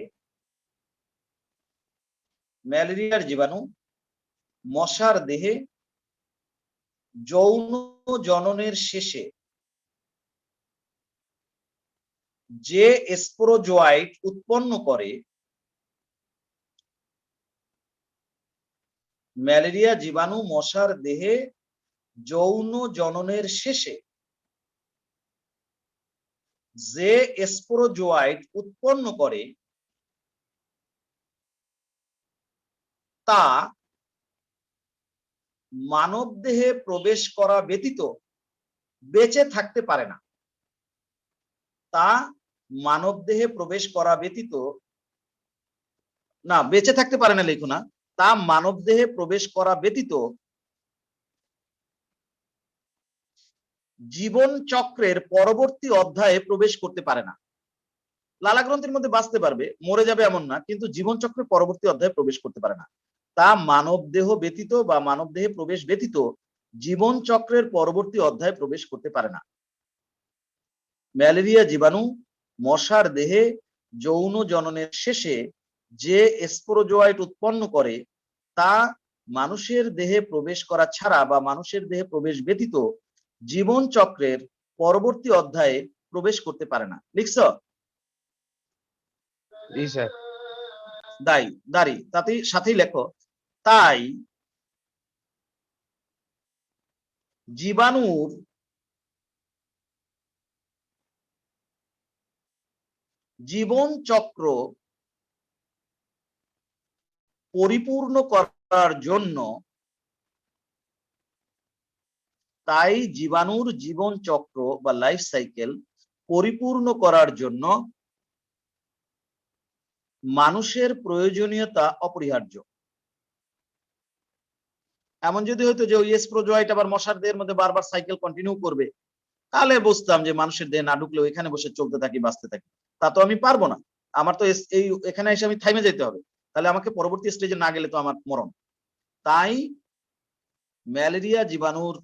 S1: ম্যালেরিয়ার জীবাণু মশার দেহে যৌন জননের শেষে যে স্পোরোজোয়াইট উৎপন্ন করে, ম্যালেরিয়া জীবাণু মশার দেহে যৌন জননের শেষে যে স্পোরোজোয়াইট উৎপন্ন করে, তা মানব দেহে প্রবেশ করা ব্যতীত বেঁচে থাকতে পারে না। তা মানব দেহে প্রবেশ করা ব্যতীত, না বেঁচে থাকতে পারে না লেখো না, তা মানব দেহে প্রবেশ করা ব্যতীত জীবন চক্রের পরবর্তী অধ্যায়ে প্রবেশ করতে পারে না। লালা গ্রন্থির মধ্যে বাঁচতে পারবে, মরে যাবে এমন না, কিন্তু জীবন চক্রের পরবর্তী অধ্যায়ে প্রবেশ করতে পারে না। তা মানব দেহ ব্যতীত বা মানব দেহে প্রবেশ ব্যতীত জীবন চক্রের পরবর্তী অধ্যায়ে প্রবেশ করতে পারে না। ম্যালেরিয়া জীবাণু মশার দেহে যৌন জননের শেষে যে স্পোরোজোয়াইট উৎপন্ন করে, তা মানুষের দেহে প্রবেশ করা ছাড়া বা মানুষের দেহে প্রবেশ ব্যতীত জীবন চক্রের পরবর্তী অধ্যায়ে প্রবেশ করতে পারে না। লিখছ?
S3: জি স্যার।
S1: দাঁড়ি তাতে সাথেই লেখো, তাই জীবাণুর জীবন চক্র পরিপূর্ণ করার জন্য, তাই জীবাণুর জীবন চক্র বা লাইফ সাইকেল পরিপূর্ণ করার জন্য মানুষের প্রয়োজনীয়তা অপরিহার্য। এমন যদি হইতো যে ওই স্পোরোজোয়াইট আবার মশার দেহের মধ্যে বারবার সাইকেল কন্টিনিউ করবে, তাহলে বুঝতাম যে মানুষের দেহে না ঢুকলেও এখানে বসে চলতে থাকি, বাঁচতে থাকি। তা তো আমি পারবো না, আমার তো এই এখানে এসে আমি থাইমে যেতে হবে, তাহলে আমাকে পরবর্তী স্টেজে না গেলে তো আমার মরণ। তাই ম্যালেরিয়া জীবাণুর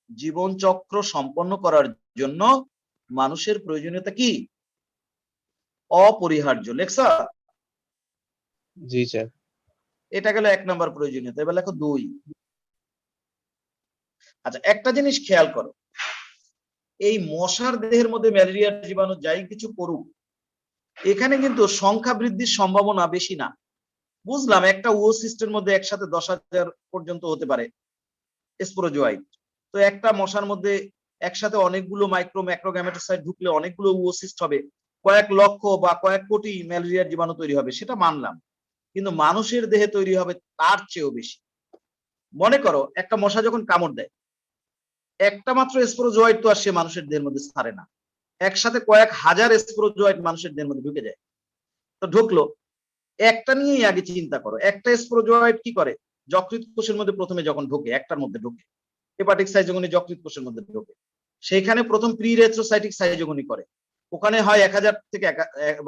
S1: জীবন চক্র সম্পন্ন করার জন্য মানুষের প্রয়োজনীয়তা কি? অপরিহার্য। লেখা?
S3: জি স্যার।
S1: এটা গেল 1 নম্বর প্রয়োজনীয়তা। এবার লেখো 2। আচ্ছা, একটা জিনিস খেয়াল করো, এই মশার দেহের মধ্যে ম্যালেরিয়ার জীবাণু যাই কিছু করুক, এখানে কিন্তু সংখ্যা বৃদ্ধির সম্ভাবনা বেশি না। বুঝলাম একটা ওসিস্টের মধ্যে একসাথে 10,000 পর্যন্ত হতে পারে স্পোরোজোয়াইট। তো একটা মশার মধ্যে একসাথে অনেকগুলো মাইক্রো ম্যাক্রোগ্যামেটোসাইট ঢুকলে অনেকগুলো ওসিস্ট হবে, কয়েক লক্ষ বা কয়েক কোটি ম্যালেরিয়ার জীবাণু তৈরি হবে, সেটা মানলাম। কিন্তু মানুষের দেহে তৈরি হবে তার চেয়েও বেশি। মনে করো একটা মশা যখন কামড় দেয়, একটা মাত্র স্পোরোজোয়াইট তো আর সে মানুষের দেহের মধ্যে ছাড়ে না, একসাথে কয়েক হাজার স্পোরোজোয়াইট মানুষের দেহের মধ্যে ঢুকে যায়। তো ঢুকলো, একটা নিয়েই আগে চিন্তা করো, একটা স্পোরোজোয়াইট কি করে, যকৃৎ কোষের মধ্যে প্রথমে যখন ঢোকে, একটার মধ্যে ঢোকে, হেপাটিক সাইজোগনি যকৃৎ কোষের মধ্যে ঢোকে, সেইখানে প্রথম প্রিরেথ্রোসাইটিক সাইজোগনি করে, ওখানে হয় 1000 থেকে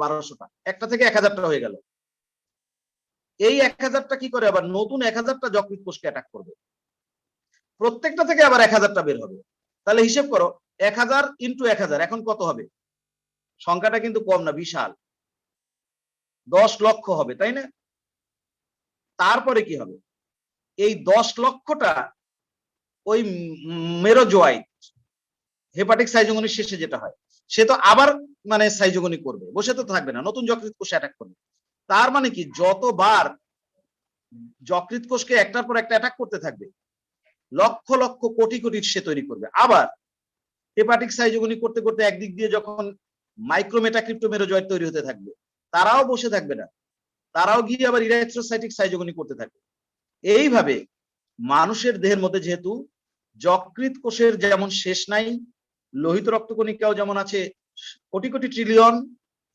S1: 1200টা, একটা থেকে 1000টা হয়ে গেল। এই 1000টা কি করে, আবার নতুন 1000টা যকৃৎ কোষকে অ্যাটাক করবে, প্রত্যেকটা থেকে আবার 1000টা বের হবে। তাহলে হিসেব করো 1000 ইন্টু 1000, এখন কত হবে? সংখ্যাটা কিন্তু কম না, বিশাল, 10 লক্ষ হবে, তাই না? তারপরে কি হবে, এই 10 লক্ষটা ওই মেরোজোয়াইট হেপাটিক সাইজোগনির শেষে যেটা হয়, সে তো আবার মানে সাইজোগনি করবে, বসে তো থাকবে না, নতুন যকৃৎ কোষে অ্যাটাক করবে। তার মানে কি, যতবার যকৃৎ কোষকে একটার পর একটা অ্যাটাক করতে থাকবে, লক্ষ লক্ষ কোটি কোটি সে তৈরি করবে। আবার হেপাটিক সাইজোগনি করতে করতে একদিক দিয়ে যখন মাইক্রোমেটাক্রিপ্টোমেরোজয়েড তৈরি হতে থাকবে, তারাও বসে থাকবে না, তারাও গিয়ে আবার ইরেথ্রোসাইটিক সাইজোগনি করতে থাকবে। এইভাবে মানুষের দেহের মধ্যে যেহেতু যকৃৎ কোষের যেমন শেষ নাই, লোহিত রক্তকণিকাও যেমন আছে কোটি কোটি ট্রিলিয়ন,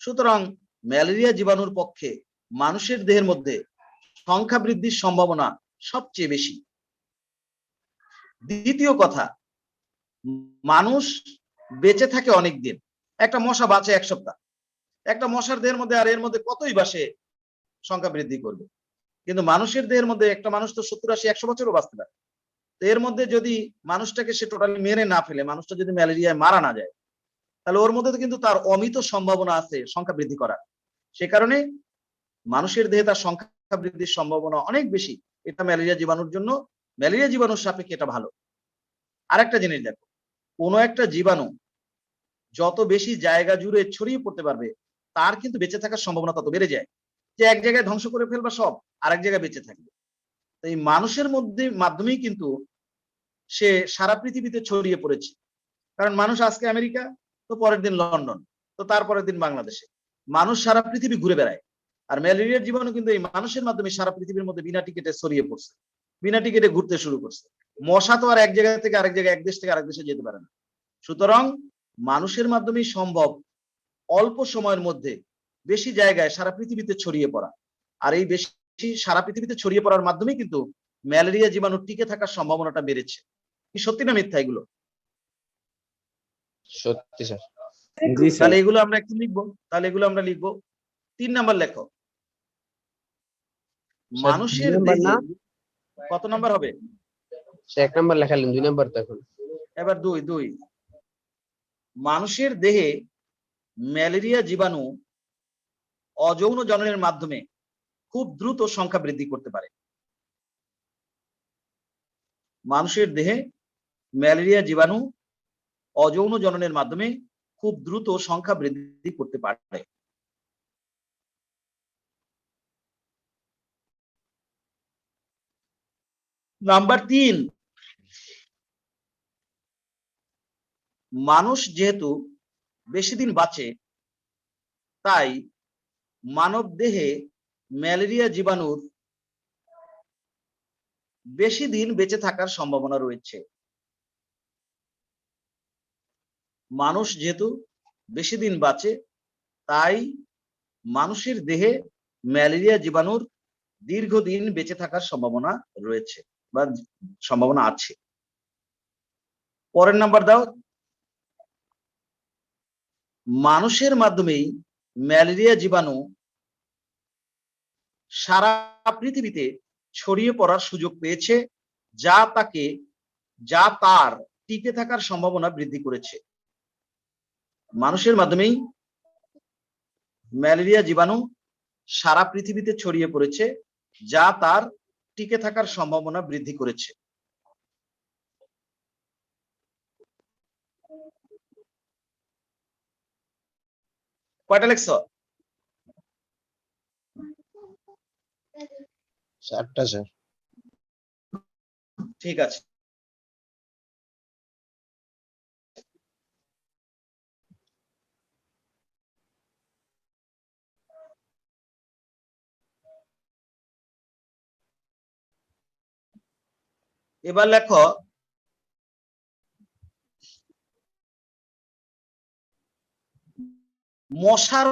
S1: সুতরাং ম্যালেরিয়া জীবাণুর পক্ষে মানুষের দেহের মধ্যে সংখ্যা বৃদ্ধির সম্ভাবনা সবচেয়ে বেশি। দ্বিতীয় কথা, মানুষ বেঁচে থাকে অনেক দিন, একটা মশা বাঁচে 1 সপ্তাহ, একটা মশার দেহের মধ্যে আর এর মধ্যে কতই বাসে সংখ্যা বৃদ্ধি করবে। কিন্তু মানুষের দেহের মধ্যে একটা মানুষ তো 70, 80, 100 বছরও বাঁচতে পারে। তো এর মধ্যে যদি মানুষটাকে সে টোটালি মেরে না ফেলে, মানুষটা যদি ম্যালেরিয়ায় মারা না যায়, তাহলে ওর মধ্যে তো কিন্তু তার অমিত সম্ভাবনা আছে সংখ্যা বৃদ্ধি করার। সে কারণে মানুষের দেহে তার সংখ্যা বৃদ্ধির সম্ভাবনা অনেক বেশি। এটা ম্যালেরিয়া জীবাণুর জন্য, ম্যালেরিয়া জীবাণুর সাপেক্ষে এটা ভালো। আরেকটা জিনিস দেখো, কোনো একটা জীবাণু যত বেশি জায়গা জুড়ে ছড়িয়ে পড়তে পারবে, তার কিন্তু বেঁচে থাকার সম্ভাবনা তত বেড়ে যায়। যে এক জায়গায় ধ্বংস করে ফেলবা সব, আরেক জায়গায় বেঁচে থাকবে। তো এই মানুষের মধ্যে মাধ্যমেই কিন্তু সে সারা পৃথিবীতে ছড়িয়ে পড়েছে। কারণ মানুষ আজকে আমেরিকা, তো পরের দিন লন্ডন, তো তারপরের দিন বাংলাদেশে, মানুষ সারা পৃথিবী ঘুরে বেড়ায়। আর ম্যালেরিয়ার জীবাণু কিন্তু এই মানুষের মাধ্যমে সারা পৃথিবীর মধ্যে বিনা টিকেটে ছড়িয়ে পড়ছে, বিনা টিকেটে ঘুরতে শুরু করছে। মশা তো আর এক জায়গা থেকে আরেক জায়গায়, এক দেশ থেকে আরেক দেশে যেতে পারে না। সুতরাং মানুষের মাধ্যমেই সম্ভব অল্প সময়ের মধ্যে বেশি জায়গায় সারা পৃথিবীতে ছড়িয়ে পড়া। আর এই বেশি সারা পৃথিবীতে ছড়িয়ে পড়ার মাধ্যমেই কিন্তু ম্যালেরিয়া জীবাণু টিকে থাকার সম্ভাবনাটা বেড়েছে। কি সত্যি না মিথ্যা এগুলো?
S3: সত্যি স্যার।
S2: জি স্যার।
S1: তাহলে এগুলো আমরা একটু লিখবো, তাহলে এগুলো আমরা লিখবো। 3 নাম্বার লেখো, মানুষের দেহে কত নাম্বার হবে?
S3: সে 1 নাম্বার লেখালেন, 2 নাম্বার তো এখন।
S1: এবার 2 মানুষের দেহে ম্যালেরিয়া জীবাণু অযৌন জননের মাধ্যমে খুব দ্রুত সংখ্যা বৃদ্ধি করতে পারে। মানুষের দেহে ম্যালেরিয়া জীবাণু অযৌন জননের মাধ্যমে খুব দ্রুত সংখ্যা বৃদ্ধি করতে পারে। নাম্বার 3, মানুষ যেহেতু বেশি দিন বাঁচে, তাই মানব দেহে ম্যালেরিয়া জীবাণুর বেশি দিন বেঁচে থাকার সম্ভাবনা রয়েছে। মানুষ যেহেতু বেশি দিন বাঁচে, তাই মানুষের দেহে ম্যালেরিয়া জীবাণুর দীর্ঘদিন বেঁচে থাকার সম্ভাবনা রয়েছে বা সম্ভাবনা আছে। পরের নাম্বার দাও, মানুষের মাধ্যমেই ম্যালেরিয়া জীবাণু সারা পৃথিবীতে ছড়িয়ে পড়ার সুযোগ পেয়েছে, যা তার টিকে থাকার সম্ভাবনা বৃদ্ধি করেছে। মানুষের মাধ্যমেই ম্যালেরিয়া জীবাণু সারা পৃথিবীতে ছড়িয়ে পড়েছে, যা তার টিকে থাকার সম্ভাবনা বৃদ্ধি করেছে। কয়টা লিখছো?
S3: 4টা স্যার।
S1: ঠিক আছে। এবার লেখো মশার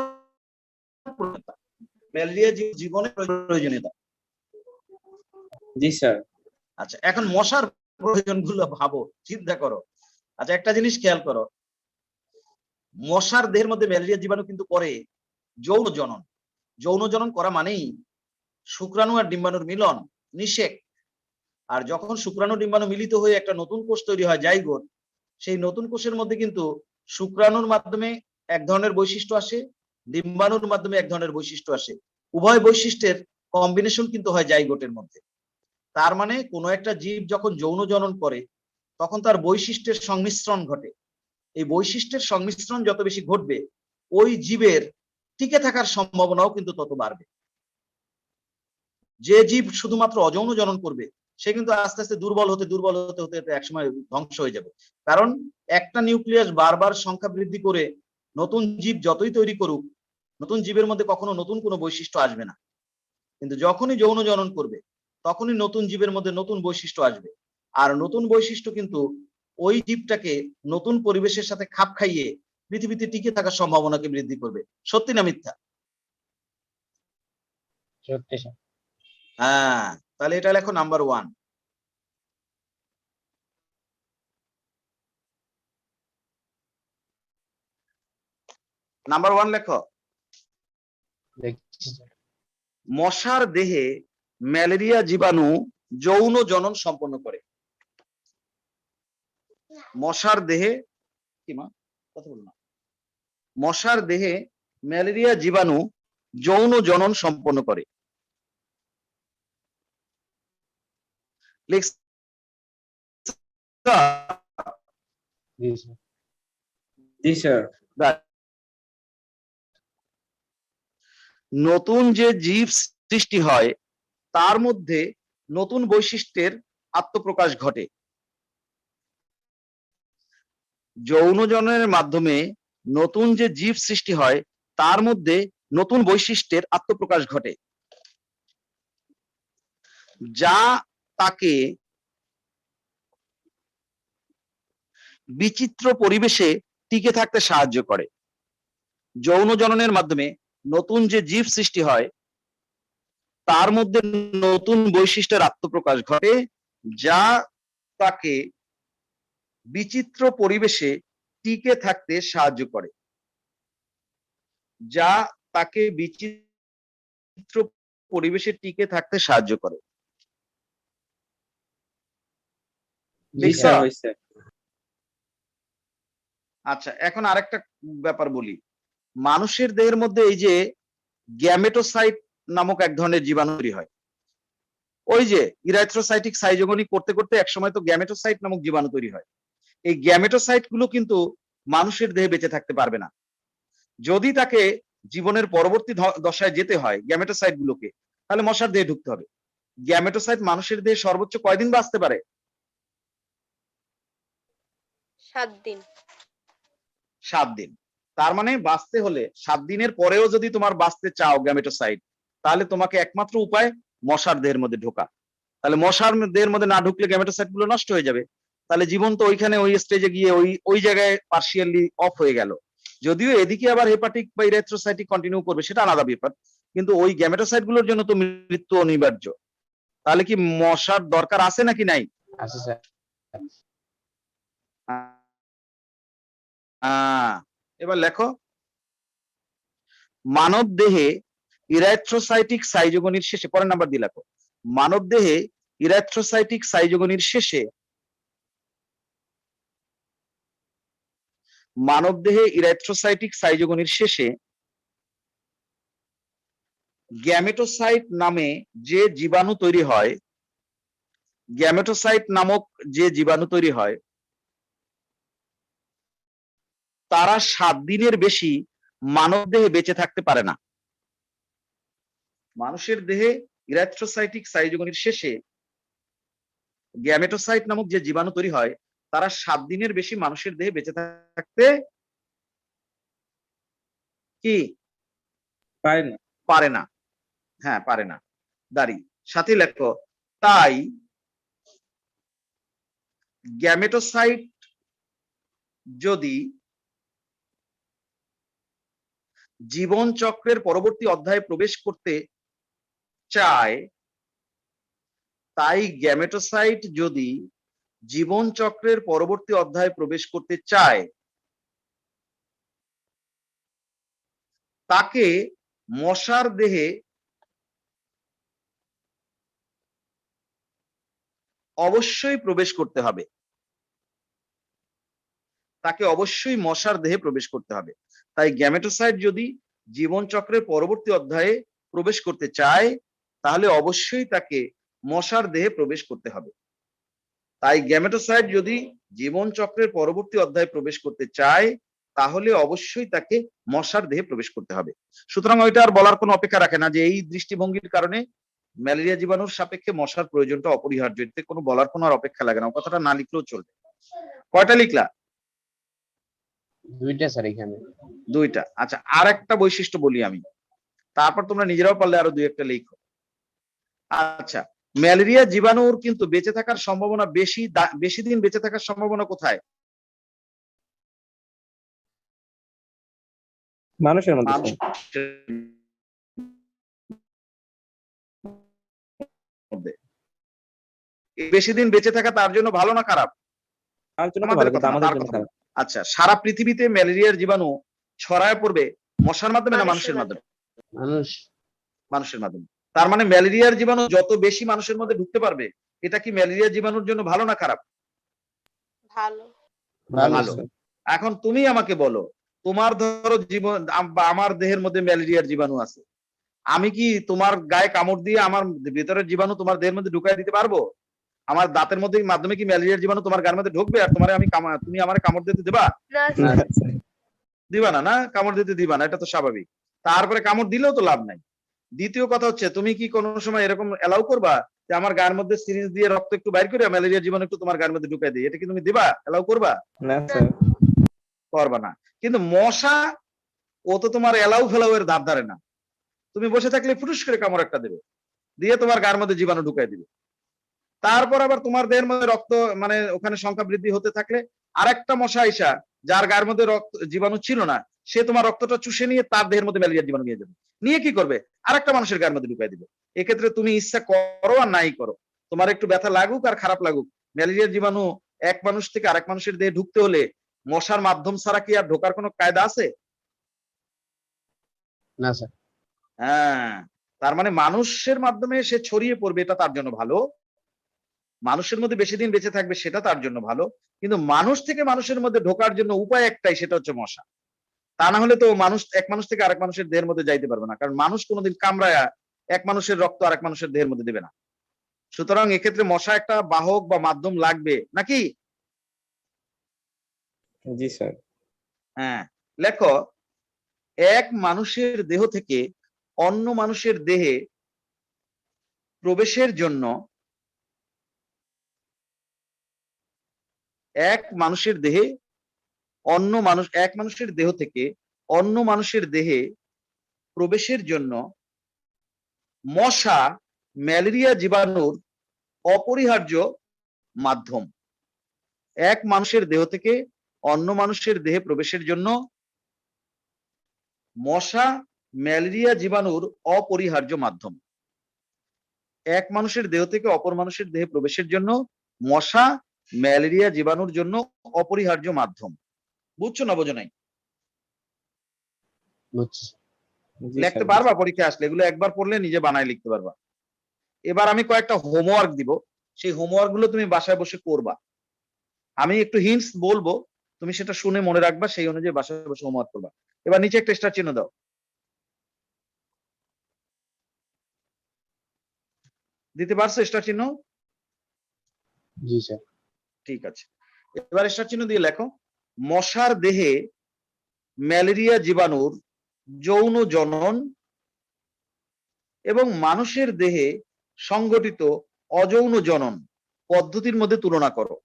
S1: ম্যালেরিয়া জীবনের প্রয়োজনীয়তা।
S2: জি স্যার।
S1: আচ্ছা, এখন মশার প্রয়োজনগুলো ভাবো, চিন্তা করো। আচ্ছা, একটা জিনিস খেয়াল করো, মশার দেহের মধ্যে ম্যালেরিয়া জীবাণু কিন্তু করে যৌন জনন। যৌন জনন করা মানেই শুক্রাণু আর ডিম্বাণুর মিলন, নিষেক। আর যখন শুক্রাণু ডিম্বাণু মিলিত হয়ে একটা নতুন কোষ তৈরি হয় জাইগোট, সেই নতুন কোষের মধ্যে কিন্তু শুক্রাণুর মাধ্যমে এক ধরনের বৈশিষ্ট্য আসে, ডিম্বাণুর মাধ্যমে এক ধরনের বৈশিষ্ট্য আসে। উভয় বৈশিষ্ট্যের কম্বিনেশন কিন্তু হয় জাইগোটের মধ্যে। তার মানে কোনো একটা জীব যখন যৌন জনন করে তখন তার বৈশিষ্ট্যের সংমিশ্রণ ঘটে। এই বৈশিষ্ট্যের সংমিশ্রণ যত বেশি ঘটবে, ওই জীবের টিকে থাকার সম্ভাবনাও কিন্তু তত বাড়বে। যে জীব শুধুমাত্র অযৌন জনন করবে সে কিন্তু আস্তে আস্তে দুর্বল হতে হতে একসময় ধ্বংস হয়ে যাবে। কারণ একটা নিউক্লিয়াস বারবার সংখ্যা বৃদ্ধি করে নতুন জীব যতই তৈরি করুক, নতুন জীবের মধ্যে কখনো নতুন কোনো বৈশিষ্ট্য আসবে না। কিন্তু যখনই যৌন জনন করবে তখনই নতুন জীবের মধ্যে নতুন বৈশিষ্ট্য আসবে। আর নতুন বৈশিষ্ট্য কিন্তু ওই জীবটাকে নতুন পরিবেশের সাথে খাপ খাইয়ে পৃথিবীতে টিকে থাকার সম্ভাবনাকে বৃদ্ধি করবে। সত্যি না মিথ্যা?
S3: সত্যি স্যার।
S1: হ্যাঁ, তাহলে এটা লেখো নাম্বার 1। নাম্বার 1 লেখো,
S3: দেখছি স্যার।
S1: মশার দেহে ম্যালেরিয়া জীবাণু যৌন জনন সম্পন্ন করে। মশার দেহে কি মা কথা বল না, মশার দেহে ম্যালেরিয়া জীবাণু যৌন জনন সম্পন্ন করে।
S3: জি স্যার।
S2: জি স্যার।
S1: নতুন যে জীব সৃষ্টি হয় তার মধ্যে নতুন বৈশিষ্ট্যের আত্মপ্রকাশ ঘটে। যৌন জননের মাধ্যমে নতুন যে জীব সৃষ্টি হয় তার মধ্যে নতুন বৈশিষ্ট্যের আত্মপ্রকাশ ঘটে, যা তাকে বিচিত্র পরিবেশে টিকে থাকতে সাহায্য করে। যৌন জননের মাধ্যমে নতুন যে জীব সৃষ্টি হয় তার মধ্যে নতুন বৈশিষ্ট্যের আত্মপ্রকাশ ঘটে, যা তাকে বিচিত্র পরিবেশে টিকে থাকতে সাহায্য করে। যা তাকে বিচিত্র পরিবেশে টিকে থাকতে সাহায্য করে।
S2: জি স্যার, হইছে।
S1: আচ্ছা, এখন আরেকটা ব্যাপার বলি। মানুষের দেহের মধ্যে এই যে গ্যামেটোসাইট নামক এক ধরনের জীবাণু তৈরি হয়, ওই যে ইরাইথ্রোসাইটিক সাইজোগনি করতে করতে একসময় তো গ্যামেটোসাইট নামক জীবাণু তৈরি হয়। এই গ্যামেটোসাইট গুলো কিন্তু মানুষের দেহে বেঁচে থাকতে পারবে না। যদি তাকে জীবনের পরবর্তী দশায় যেতে হয় গ্যামেটোসাইট গুলোকে, তাহলে মশার দেহে ঢুকতে হবে। গ্যামেটোসাইট মানুষের দেহে সর্বোচ্চ কয়দিন বাঁচতে পারে?
S4: 7 দিন।
S1: 7 দিন। তার মানে বাঁচতে হলে 7 দিনের পরেও যদি তোমার বাঁচতে চাও গ্যামেটোসাইট, তাহলে তোমাকে একমাত্র উপায় মশার দেহের মধ্যে ঢোকা। তাহলে মশার দেহের মধ্যে না ঢুকলে গ্যামেটোসাইট গুলো নষ্ট হয়ে যাবে। তাহলে জীবন তো ওইখানে ওই স্টেজে গিয়ে ওই জায়গায় পার্শিয়ালি অফ হয়ে গেল। যদিও এদিকে আবার হেপাটিক বা ইরেথ্রোসাইটিক কন্টিনিউ করবে, সেটা আলাদা ব্যাপার, কিন্তু ওই গ্যামেটোসাইট গুলোর জন্য তো মৃত্যু অনিবার্য। তাহলে কি মশার দরকার আছে নাকি নাই?
S3: আছে স্যার।
S1: এবার লেখো, মানব দেহে ইরাইথ্রোসাইটিক সাইজোগনির শেষে, পরের নাম্বার দিয়ে লেখো, মানব দেহে ইরাইথ্রোসাইটিক সাইজোগনির শেষে, মানব দেহে ইরাইথ্রোসাইটিক সাইজোগনির শেষে গ্যামেটোসাইট নামে যে জীবাণু তৈরি হয়, গ্যামেটোসাইট নামক যে জীবাণু তৈরি হয় তারা 7 দিনের বেশি মানব দেহে বেঁচে থাকতে পারে না। মানুষের দেহে ইরাথ্রোসাইটিক সাইটোগনির শেষে গ্যামেটোসাইট নামক যে জীবাণু তৈরি হয়, তারা 7 দিনের বেশি মানুষের দেহে বেঁচে থাকতে কি
S2: পারে না।
S1: পারে না। হ্যাঁ, পারে না। দাঁড়ি সাথে লেখো, তাই গ্যামেটোসাইট যদি জীবন চক্রের পরবর্তী অধ্যায়ে প্রবেশ করতে চায়, তাই গ্যামেটোসাইট যদি জীবন চক্রের পরবর্তী অধ্যায়ে প্রবেশ করতে চায়, তাকে মশার দেহে অবশ্যই প্রবেশ করতে হবে। তাকে অবশ্যই মশার দেহে প্রবেশ করতে হবে। তাই গ্যামেটোসাইট যদি জীবন চক্রের পরবর্তী অধ্যায়ে প্রবেশ করতে চায়, তাহলে অবশ্যই তাকে মশার দেহে প্রবেশ করতে হবে। তাই গ্যামেটোসাইট যদি জীবন চক্রের পরবর্তী অধ্যায়ে প্রবেশ করতে চায়, তাহলে অবশ্যই তাকে মশার দেহে প্রবেশ করতে হবে। সুতরাং ওইটা আর বলার কোনো অপেক্ষা রাখে না যে এই দৃষ্টিভঙ্গির কারণে ম্যালেরিয়া জীবাণুর সাপেক্ষে মশার প্রয়োজনটা অপরিহার্য, এতে কোনো বলার কোনো আর অপেক্ষা লাগে না। ও কথাটা না লিখলেও চলবে। কয়টা লিখলা?
S3: 2টা স্যার এখানে।
S1: 2টা। আচ্ছা, আর একটা বৈশিষ্ট্য বলি আমি, তারপর তোমরা নিজেরাও পারলে আরো 2-1টা লিখো। আচ্ছা, ম্যালেরিয়া জীবাণুর কিন্তু বেঁচে থাকার সম্ভাবনা বেশি, বেশি দিন বেঁচে থাকার সম্ভাবনা কোথায়?
S2: মানুষের মধ্যে স্যার।
S1: মানুষের মধ্যে। বেশি দিন বেঁচে থাকা তার জন্য ভালো না খারাপ?
S2: তার জন্য তো
S1: আমাদের
S2: ভালো, কিন্তু
S1: কথা না,
S2: আমাদের
S1: তার
S2: জন্য
S1: কথা
S2: খারাপ।
S1: বলি। আচ্ছা, সারা পৃথিবীতে ম্যালেরিয়ার জীবাণু ছড়ায় পড়বে মশার মাধ্যমে না
S4: মানুষের
S1: মানুষের মাধ্যমে?
S3: মানুষ।
S1: মানুষের মাধ্যমে। তার মানে ম্যালেরিয়ার জীবাণু যত বেশি মানুষের মধ্যে ঢুকতে পারবে, এটা কি ম্যালেরিয়া জীবাণুর জন্য ভালো না খারাপ?
S4: ভালো।
S1: ভালো।
S2: স্যার।
S1: এখন তুমি আমাকে বলো, তোমার ধরো জীবন বা আমার দেহের মধ্যে ম্যালেরিয়ার জীবাণু আছে, আমি কি তোমার গায়ে কামড় দিয়ে আমার ভেতরের জীবাণু তোমার দেহের মধ্যে ঢুকাই দিতে পারবো? আমার দাঁতের মধ্যে মাধ্যমে কি ম্যালেরিয়ার জীবাণু তোমার গায়ের মধ্যে ঢুকবে আর তোমারে আমি তুমি আমারে কামড় দিতে দিবা?
S4: না
S2: না
S4: স্যার।
S2: স্যার।
S1: দিবা না, না কামড় দিতে দিবা না, এটা তো স্বাভাবিক। তারপরে কামড় দিলেও তো লাভ নাই। দ্বিতীয় কথা হচ্ছে, তুমি কি কোনো সময় এরকম এলাও করবা যে আমার গায়ের মধ্যে সিরিঞ্জ দিয়ে রক্ত একটু বাইর করে ম্যালেরিয়ার জীবাণু একটু তোমার গায়ের মধ্যে ঢুকাই দিই, এটা কি তুমি দিবা? এলাও করবা?
S2: না স্যার।
S1: করবা না। কিন্তু মশা, ও তো তোমার এলাও ফেলাও এর ধার ধারে না। তুমি বসে থাকলে ফুটুস করে কামড় একটা দেবে, দিয়ে তোমার গায়ের মধ্যে জীবাণু ঢুকাই দিবে। তারপর আবার তোমার দেহের মধ্যে রক্ত মানে ওখানে সংখ্যা বৃদ্ধি হতে থাকলে আরেকটা মশা আইসা, যার গায়ের মধ্যে রক্ত জীবাণু ছিল না, সে তোমার রক্তটা চুষে নিয়ে তার দেহের মধ্যে ম্যালেরিয়ার জীবাণু নিয়ে যাবে। নিয়ে কি করবে? আরেকটা মানুষের গায়ের মধ্যে ঢুকাই দিবে। এক্ষেত্রে তুমি ইচ্ছা করো আর নাই করো, তোমার একটু ব্যথা লাগুক আর খারাপ লাগুক, ম্যালেরিয়ার জীবাণু এক মানুষ থেকে আরেক মানুষের দেহে ঢুকতে হলে মশার মাধ্যম ছাড়া কি আর ঢোকার কোনো কায়দা আছে?
S3: না স্যার।
S1: হ্যাঁ, তার মানে মানুষের মাধ্যমে সে ছড়িয়ে পড়বে, এটা তার জন্য ভালো। মানুষের মধ্যে বেশি দিন বেঁচে থাকবে, সেটা তার জন্য ভালো। কিন্তু মানুষ থেকে মানুষের মধ্যে ঢোকার জন্য উপায় একটাই, সেটা হচ্ছে মশা। তা না হলে তো মানুষ এক মানুষ থেকে আরেক মানুষের দেহের মধ্যে যাইতে পারবে না, কারণ মানুষ কোনোদিন কামড়ায়া এক মানুষের রক্ত আরেক মানুষের দেহের মধ্যে দেবে না। সুতরাং এক্ষেত্রে মশা একটা বাহক বা মাধ্যম লাগবে নাকি?
S2: জি স্যার।
S1: হ্যাঁ, লেখো, এক মানুষের দেহ থেকে অন্য মানুষের দেহে প্রবেশের জন্য এক মানুষের দেহে এক মানুষের দেহ থেকে অন্য মানুষের দেহে প্রবেশের জন্য মশা ম্যালেরিয়া জীবাণুর অপরিহার্য মাধ্যম। এক মানুষের দেহ থেকে অন্য মানুষের দেহে প্রবেশের জন্য মশা ম্যালেরিয়া জীবাণুর অপরিহার্য মাধ্যম। এক মানুষের দেহ থেকে অপর মানুষের দেহে প্রবেশের জন্য মশা ম্যালেরিয়া জীবাণুর জন্য অপরিহার্য মাধ্যম। বুঝছো না বোঝো নাই?
S3: বুঝছি।
S2: জি
S1: লিখতে
S2: স্যার।
S1: পারবা? পরীক্ষায় আসলে এগুলো একবার পড়লে নিজে বানায় লিখতে পারবা। এবার আমি কয়েকটা হোমওয়ার্ক দিব, সেই হোমওয়ার্ক গুলো তুমি বাসায় বসে করবা। আমি একটু হিন্টস বলবো, তুমি সেটা শুনে মনে রাখবা, সেই অনুযায়ী বাসায় বসে হোমওয়ার্ক করবা। এবার নিচে একটা স্টার চিহ্ন দাও। দিতে পারছো স্টার চিহ্ন?
S3: জি স্যার।
S1: ঠিক আছে, এবার স্টার চিহ্ন দিয়ে লেখো, মশার দেহে ম্যালেরিয়া জীবাণুর যৌন জনন এবং মানুষের দেহে সংঘটিত অযৌন জনন পদ্ধতির মধ্যে তুলনা করো।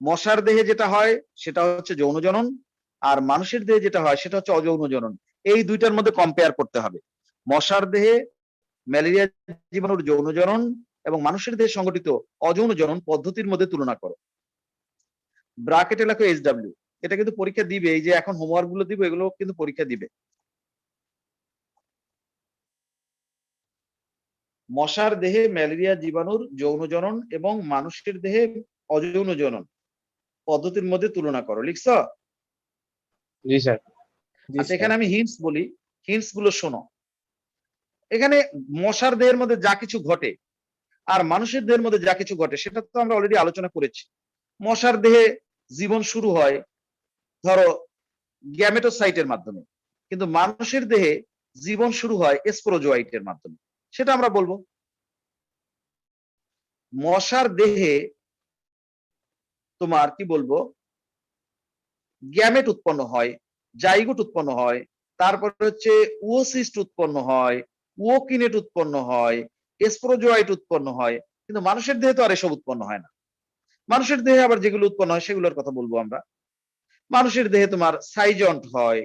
S1: মশার দেহে যেটা হয় সেটা হচ্ছে যৌন জনন, আর মানুষের দেহে যেটা হয় সেটা হচ্ছে অযৌন জনন। এই দুইটার মধ্যে কম্পেয়ার করতে হবে। মশার দেহে ম্যালেরিয়া জীবাণুর যৌন জনন এবং মানুষের দেহে সংঘটিত অযৌন জনন পদ্ধতির মধ্যে তুলনা করো। ব্রাকেটে লেখো SW। এটা কিন্তু পরীক্ষা দিবে, এই যে এখন হোমওয়ার্ক গুলো দিবে এগুলো কিন্তু পরীক্ষা দিবে। মশার দেহে ম্যালেরিয়া জীবাণুর যৌন জনন এবং মানুষের দেহে অযৌন জনন পদ্ধতির মধ্যে তুলনা করো। লিখছ?
S3: জি স্যার।
S1: আচ্ছা, এখানে আমি হিন্টস বলি, হিন্টস গুলো শোনো। এখানে মশার দেহের মধ্যে যা কিছু ঘটে আর মানুষের দেহের মধ্যে যা কিছু ঘটে সেটা তো আমরা অলরেডি আলোচনা করেছি। মশার দেহে জীবন শুরু হয় ধরো গ্যামেটোসাইটের মাধ্যমে, কিন্তু মানুষের দেহে জীবন শুরু হয় স্পোরোজোয়াইটের মাধ্যমে, সেটা আমরা বলবো। মশার দেহে তোমার কি বলবো গ্যামেট উৎপন্ন হয়, জাইগোট উৎপন্ন হয়, তারপরে হচ্ছে ওসিস্ট উৎপন্ন হয়, ওকিনেট উৎপন্ন হয়, স্পোরোজোয়াইট উৎপন্ন হয়, কিন্তু মানুষের দেহে তো আর এসব উৎপন্ন হয় না। মানুষের দেহে আবার যেগুলো উৎপন্ন হয় সেগুলোর কথা বলবো আমরা। মানুষের দেহে তোমার সাইজন্ট হয়,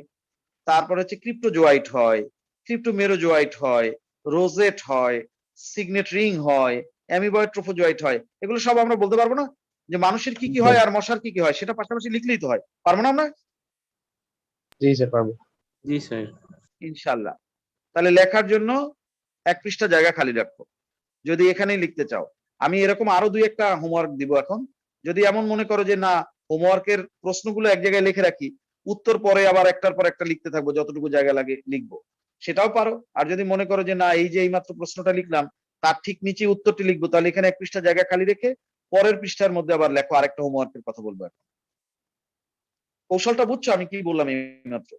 S1: তারপর হচ্ছে ক্রিপ্টোজোয়াইট হয়, ক্রিপ্টোমেরোজোয়াইট হয়, রোজেট হয়, সিগনেট রিং হয়, অ্যামিবয়েড ট্রোফোজোয়াইট হয়। এগুলো সব আমরা বলতে পারবো না যে মানুষের কি কি হয় আর মশার কি কি হয়, সেটা পাশাপাশি লিখলেই তো হয়। পারবো না আমরা?
S3: জি স্যার পারবো।
S2: জি স্যার।
S1: ইনশাল্লাহ। তাহলে লেখার জন্য 1 পৃষ্ঠা জায়গা খালি রাখো যদি এখানেই লিখতে চাও। আমি এরকম আরো 2-1টা হোমওয়ার্ক দিব এখন। যদি এমন মনে করো যে না হোমওয়ার্কের প্রশ্নগুলো এক জায়গায় লিখে রাখি, উত্তর পরে আবার একটার পর একটা লিখতে থাকবো, যতটুকু জায়গা লাগে লিখবো, সেটাও পারো। আর যদি মনে করো যে না এই যে এইমাত্র প্রশ্নটা লিখলাম তার ঠিক নিচে উত্তরটি লিখবো, তাহলে এখানে 1 পৃষ্ঠা জায়গা খালি রেখে পরের পৃষ্ঠার মধ্যে আবার লেখো আরেকটা হোমওয়ার্কের কথা বলবো এখন। কৌশলটা বুঝছো আমি কি বললাম এইমাত্র?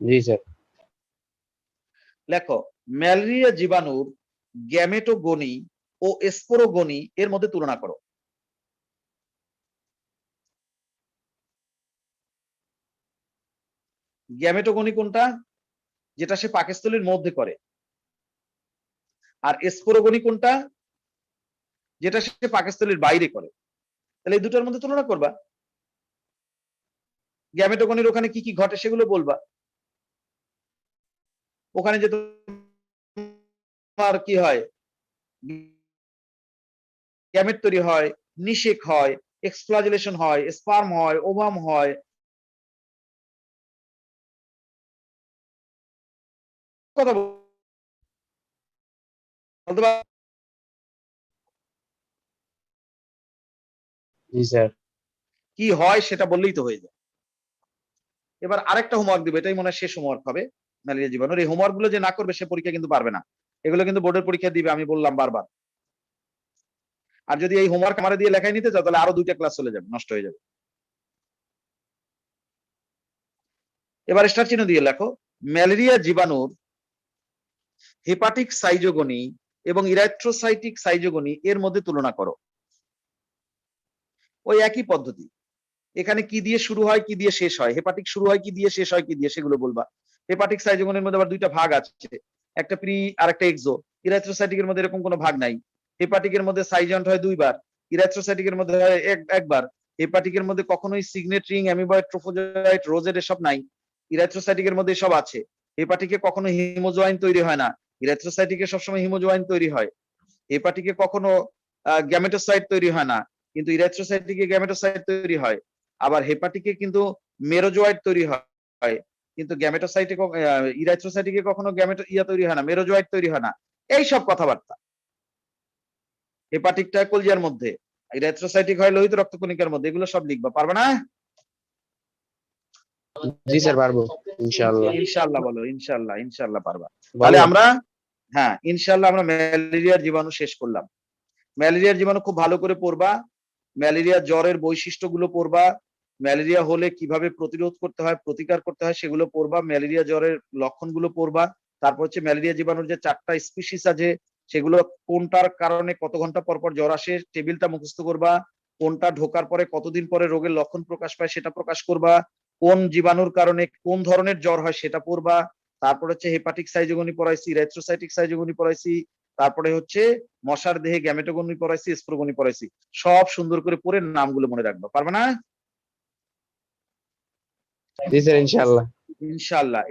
S3: জি স্যার।
S1: লেখো ম্যালেরিয়া জীবাণুর গ্যামেটোগনি ও স্পোরোগনি এর মধ্যে তুলনা করো। গ্যামেটোগনি কোনটা? যেটা সে পাকস্থলীর মধ্যে করে। আর স্পোরোগনি কোনটা? যেটা সে পাকস্থলীর বাইরে করে। তাহলে এই দুটোর মধ্যে তুলনা করবা। গ্যামেটোগনির ওখানে কি কি ঘটে সেগুলো বলবা। ওখানে যে তোমার কি হয়, গ্যামেট তৈরি হয়, নিষেক হয়, এক্সফ্লাজেলেশন হয়, স্পার্ম হয়, ওভাম হয়, কথা বলতে পার?
S3: জি স্যার।
S1: কি হয় সেটা বললেই তো হয়ে যায়। এবার আরেকটা হোমওয়ার্ক দিবে, এটাই মনে হয় শেষ হোমওয়ার্ক হবে ম্যালেরিয়া জীবাণুর। এই হোমওয়ার্ক গুলো যে না করবে সে পরীক্ষা কিন্তু পারবে না। এগুলো কিন্তু বোর্ডের পরীক্ষা দিবে, আমি বললাম বারবার। আর যদি এই হোমওয়ার্ক আমার দিয়ে লেখাই নিতে চাও তাহলে আরো 2টা ক্লাস চলে যাবে, নষ্ট হয়ে যাবে। এবার স্টার চিহ্ন দিয়ে লেখো ম্যালেরিয়া জীবাণুর হেপাটিক সাইজোগনি এবং ইরাথ্রোসাইটিক সাইজোগনি এর মধ্যে তুলনা করো। ওই একই পদ্ধতি। এখানে কি দিয়ে শুরু হয় কি দিয়ে শেষ হয়, হেপাটিক শুরু হয় কি দিয়ে শেষ হয় কি দিয়ে, সেগুলো বলবা। হেপাটিক সাইজোগনির মধ্যে আবার 2টা ভাগ আছে, একটা প্রি আর একটা এক্সো। ইরাথ্রোসাইটিকের মধ্যে এরকম কোনো ভাগ নাই। হেপাটিকের মধ্যে সাইজন্ট হয় 2বার, ইরাথ্রোসাইটিকের মধ্যে হয় একবার। হেপাটিকের মধ্যে কখনোই সিগনেট রিং, অ্যামিবয়েড ট্রোফোজোয়াইট, রোজেট এসব নাই। ইরাথ্রোসাইটিকের মধ্যে সব আছে। হেপাটিকে কখনো হিমোজোয়াইন তৈরি হয় না, ইরাথ্রোসাইটিকে সবসময় হিমোজোয়াইন তৈরি হয়। হেপাটিকে কখনো গ্যামেটোসাইট তৈরি হয় না, কিন্তু ইরাথ্রোসাইটিকে গ্যামেটোসাইট তৈরি হয়। আবার হেপাটিকে কিন্তু মেরোজোয়াইট তৈরি হয়, কিন্তু গ্যামেটোসাইটে ইরাথ্রোসাইটিকে কখনো গ্যামেটো তৈরি হয় না, মেরোজোয়াইট তৈরি হয় না। এই সব কথাবার্তা। হেপাটিকটা কলজিয়ার মধ্যে, ইরাথ্রোসাইটিক হয় লোহিত রক্তকণিকার মধ্যে, এগুলো সব লিখবা। পারবে না?
S3: জি স্যার পারবো ইনশাআল্লাহ।
S1: ইনশাআল্লাহ বলো। ইনশাআল্লাহ, ইনশাআল্লাহ পারবা। তাহলে আমরা হ্যাঁ ইনশাআল্লাহ আমরা ম্যালেরিয়ার জীবাণু শেষ করলাম। ম্যালেরিয়ার জীবাণু খুব ভালো করে পড়বা, ম্যালেরিয়া জ্বরের বৈশিষ্ট্যগুলো পড়বা, ম্যালেরিয়া হলে কিভাবে প্রতিরোধ করতে হয়, প্রতিকার করতে হয় সেগুলো পড়বা, ম্যালেরিয়া জ্বরের লক্ষণগুলো পড়বা। তারপর হচ্ছে ম্যালেরিয়া জীবাণুর যে 4টা স্পিসিস আছে সেগুলো কোনটার কারণে কত ঘন্টা পর পর জ্বর আসে টেবিলটা মুখস্থ করবা, কোনটা ঢোকার পরে কতদিন পরে রোগের লক্ষণ প্রকাশ পায় সেটা প্রকাশ করবা, কোন জীবাণুর কারণে কোন ধরনের জ্বর হয় সেটা পড়বা, তারপর হচ্ছে হেপাটিক সাইজোগনি পড়াইছি, রেথ্রোসাইটিক সাইজোগনি পড়াইছি, তারপরে হচ্ছে মশার দেহে গ্যামেটোগনি পড়াইছি, স্প্রোগনি পড়াইছি। সব সুন্দর করে পড়ে নামগুলো মনে রাখবা, পারবে না?
S3: জি স্যার, ইনশাআল্লাহ।
S1: ইনশাআল্লাহ।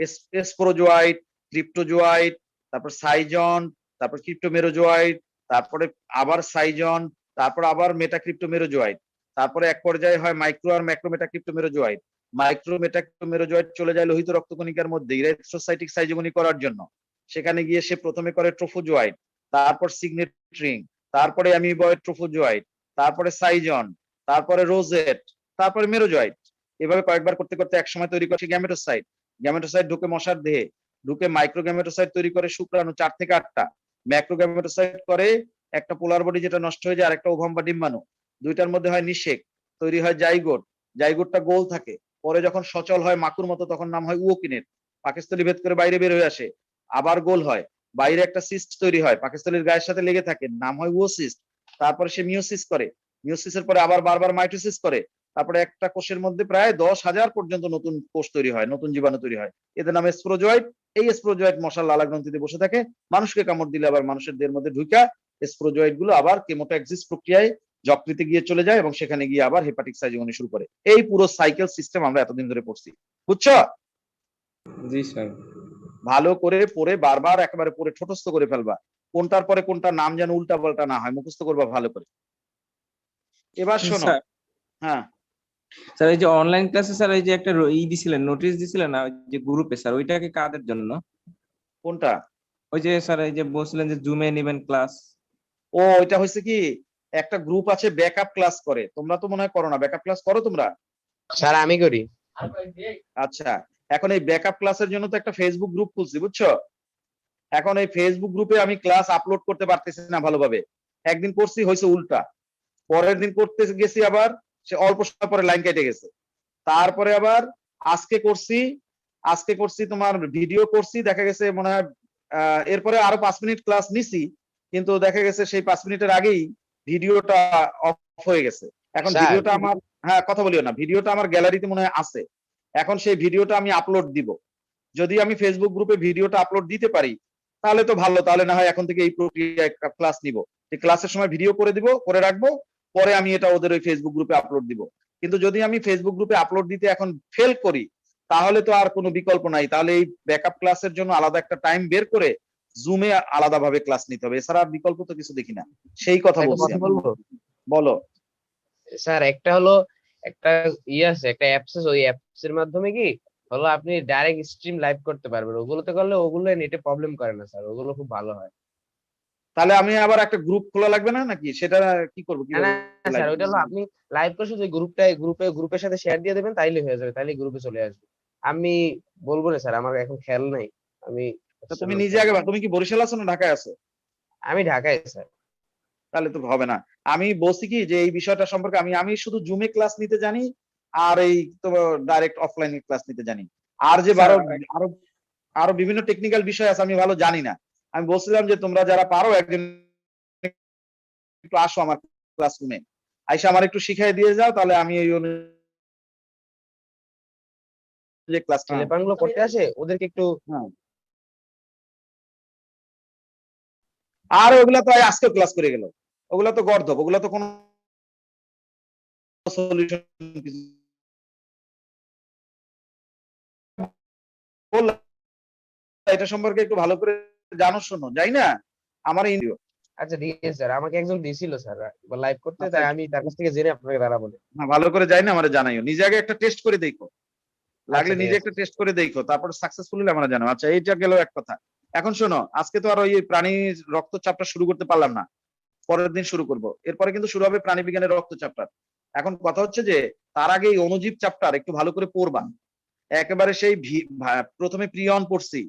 S1: স্পোরোজোয়াইট, ক্রিপ্টোজোয়াইট, তারপর সাইজন, তারপর ক্রিপ্টোমেরোজোয়াইট, তারপরে আবার সাইজন, তারপর আবার মেটাক্রিপ্টোমেরোজোয়াইট, তারপরে এক পর্যায়ে হয় মাইক্রো আর ম্যাক্রোমেটাক্রিপ্টোমেরোজোয়াইট। মাইক্রো মেটাক্রিপ্টোমেরোজোয়াইট চলে যায় লোহিত রক্তকণিকার মধ্যে ইরেথ্রোসাইটিক সাইজোগনি করার জন্য। সেখানে গিয়ে সে প্রথমে করে ট্রোফোজোয়াইট, তারপর সিগনেট রিং, তারপরে অ্যামিবয়েড ট্রোফোজোয়াইট, তারপরে সাইজন, তারপরে রোজেট, তারপরে মেরোজোয়াইট। এভাবে কয়েকবার করতে করতে এক সময় তৈরি করে গ্যামেটোসাইট। গ্যামেটোসাইট ঢুকে মশার দেহে, ঢুকে মাইক্রো গ্যামেটোসাইট তৈরি করে শুক্রাণু 4 থেকে 8টা। ম্যাক্রো গ্যামেটোসাইট করে একটা পোলার বডি যেটা নষ্ট হয়ে যায়, আর একটা ওভাম বা ডিম্বাণু। দুইটার মধ্যে হয় নিষেক, তৈরি হয় জাইগোট। জাইগোটটা গোল থাকে, পরে যখন সচল হয় মাকুর মতো তখন নাম হয় উওকিনেট। পাকস্থলী ভেদ করে বাইরে বের হয়ে আসে, আবার গোল হয়, বাইরে একটা সিস্ট তৈরি হয়, পাকস্থলীর গায়ের সাথে লেগে থাকে, নাম হয় উওসিস্ট। তারপরে সে মিওসিস করে, মিওসিসের পরে আবার বারবার মাইটোসিস করে, তারপরে একটা কোষের মধ্যে প্রায় 10,000 পর্যন্ত নতুন কোষ তৈরি হয়, নতুন জীবাণু তৈরি হয়। এদের নাম স্পোরোজোয়েট। এই স্পোরোজোয়েট মশার লালা গ্রন্থিতে বসে থাকে, মানুষকে কামড় দিলে আবার মানুষের দেহের মধ্যে ঢুকা স্পোরোজোয়েট গুলো আবার কেমোটাক্সিস প্রক্রিয়ায় যকৃতে গিয়ে চলে যায় এবং সেখানে গিয়ে আবার হেপাটিক সাইজোগনি শুরু করে। এই পুরো সাইকেল সিস্টেম আমরা এতদিন ধরে পড়ছি, বুঝছো?
S2: জি স্যার।
S1: ভালো করে পড়ে বারবার একেবারে পড়ে ঠোঁটস্থ করে ফেলবা, কোনটার পরে কোনটা নাম যেন উল্টা পাল্টা না হয়, মুখস্থ করবা ভালো করে। এবার শোনো।
S2: স্যার,
S1: হ্যাঁ,
S2: স্যার এই যে অনলাইন ক্লাসে স্যার এই যে একটা দিছিলেন, নোটিশ দিছিলেন না ওই যে গ্রুপে, স্যার ওইটাকে কাদের জন্য?
S1: কোনটা?
S2: ওই যে স্যার এই যে বলছিলেন যে জুমে নেবেন ক্লাস।
S1: ও, এটা হয়েছে কি, একটা গ্রুপ আছে ব্যাকআপ ক্লাস করে, তোমরা তো মনে হয় করো না। ব্যাকআপ ক্লাস করো তোমরা?
S3: স্যার আমি করি।
S1: আচ্ছা, এখন এই ব্যাকআপ ক্লাসের জন্য তো একটা ফেসবুক গ্রুপ খুলছি, বুঝছো? এখন এই ফেসবুক গ্রুপে আমি ক্লাস আপলোড করতে পারতেছি না ভালোভাবে। একদিন করছি, হয়েছে উল্টা। পরের দিন করতে গেছি, আবার সে অল্প সময় পরে লাইন কেটে গেছে। তারপরে আবার আজকে করছি তোমার ভিডিও করছি, দেখা গেছে মনে হয় এরপরে আরো 5 মিনিট ক্লাস নিছি, কিন্তু দেখা গেছে সেই 5 মিনিটের আগেই ভিডিওটা অফ হয়ে গেছে। এখন
S3: স্যার,
S1: ভিডিওটা আমার, হ্যাঁ কথা বলিও না, ভিডিওটা আমার গ্যালারিতে মনে হয় আছে। এখন সেই ভিডিওটা আমি আপলোড দিব। যদি আমি ফেসবুক গ্রুপে ভিডিওটা আপলোড দিতে পারি তাহলে তো ভালো, তাহলে না হয় এখন থেকে এই প্রক্রিয়ায় ক্লাস নিব। এই ক্লাসের সময় ভিডিও করে দিব, করে রাখবো, পরে আমি এটা ওদের ওই ফেসবুক গ্রুপে আপলোড দিব। কিন্তু যদি আমি ফেসবুক গ্রুপে আপলোড দিতে এখন ফেল করি তাহলে তো আর কোনো বিকল্প নাই, তাহলে এই ব্যাকআপ ক্লাসের জন্য আলাদা একটা টাইম বের করে জুমে আলাদাভাবে ক্লাস নিতে হবে, এছাড়া বিকল্প তো কিছু দেখি না। সেই কথা
S3: একটা
S1: বলছি
S3: কথা
S1: আমি।
S3: বলবো
S1: বলো।
S3: স্যার। একটা হলো একটা আছে, একটা অ্যাপস আছে, ওই অ্যাপস এর মাধ্যমে কি হলো আপনি ডাইরেক্ট স্ট্রিম লাইভ করতে পারবেন। ওগুলোতে করলে ওগুলো নেটে প্রবলেম করে না স্যার, ওগুলো খুব ভালো হয়।
S1: তাহলে আমি আবার একটা গ্রুপ খোলা লাগবে না নাকি? সেটা কি করবো,
S3: না
S1: কিভাবে
S3: না
S1: লাইভ?
S3: স্যার, ওইটা হলো আপনি লাইভ করে শুধু গ্রুপের সাথে শেয়ার দিয়ে দেবেন, তাইলে হয়ে যাবে, তাইলে গ্রুপে চলে আসবে। আমি বলবো না স্যার, আমার এখন খেয়াল নাই। আমি
S1: তুমি নিজে আগে তুমি কি বরিশাল আছো না ঢাকায় আছো?
S3: আমি ঢাকায় স্যার।
S1: তাহলে তো হবে না। আমি বলছি কি যে এই বিষয়টা সম্পর্কে আমি শুধু জুমে ক্লাস নিতে জানি, আর এই তো ডাইরেক্ট অফলাইনে ক্লাস নিতে জানি। আর যে
S2: স্যার,
S1: আরো আরো বিভিন্ন টেকনিক্যাল বিষয় আছে আমি ভালো জানি না। আমি বলছিলাম যে তোমরা যারা পারো একদিন একটু আসো আমার ক্লাসরুমে, আইসা আমার একটু শিখিয়ে দিয়ে যাও, তাহলে আমি এই অনুযায়ী ক্লাস।
S3: ছেলেপানগুলো করতে আসে, ওদেরকে একটু
S1: আর ওগুলা তো আজকে ক্লাস করে গেল, ওগুলা তো গর্ধব, ওগুলা তো কোনো সলিউশন এটা সম্পর্কে একটু ভালো করে জানো, শোনো, যাই না আমার ইন্ডিও।
S3: আচ্ছা ঠিক আছে স্যার, আমাকে একজন দিছিল স্যার লাইভ করতে, তাই আমি তার কাছ থেকে জেনে আপনাকে দাঁড়াবো।
S1: ভালো করে যাই না, আমার জানাইও, নিজে আগে একটা টেস্ট করে দেখো, লাগলে
S3: আচ্ছা, ঠিক
S1: নিজে
S3: আছে।
S1: একটা টেস্ট করে দেখো, তারপর সাকসেসফুল হলে আমরা জানো। আচ্ছা, এইটা গেল এক কথা। এখন শোনো, আজকে তো আর ওই প্রাণীর রক্তচাপটা শুরু করতে পারলাম না, পরের দিন শুরু করব। এরপরে কিন্তু শুরু হবে প্রাণী বিজ্ঞানের রক্তচাপটা। এখন কথা হচ্ছে যে তার আগে এই অণুজীব চ্যাপ্টার একটু ভালো করে পড়বা। একেবারে সেই প্রথমে প্রিয়ন পড়ছি,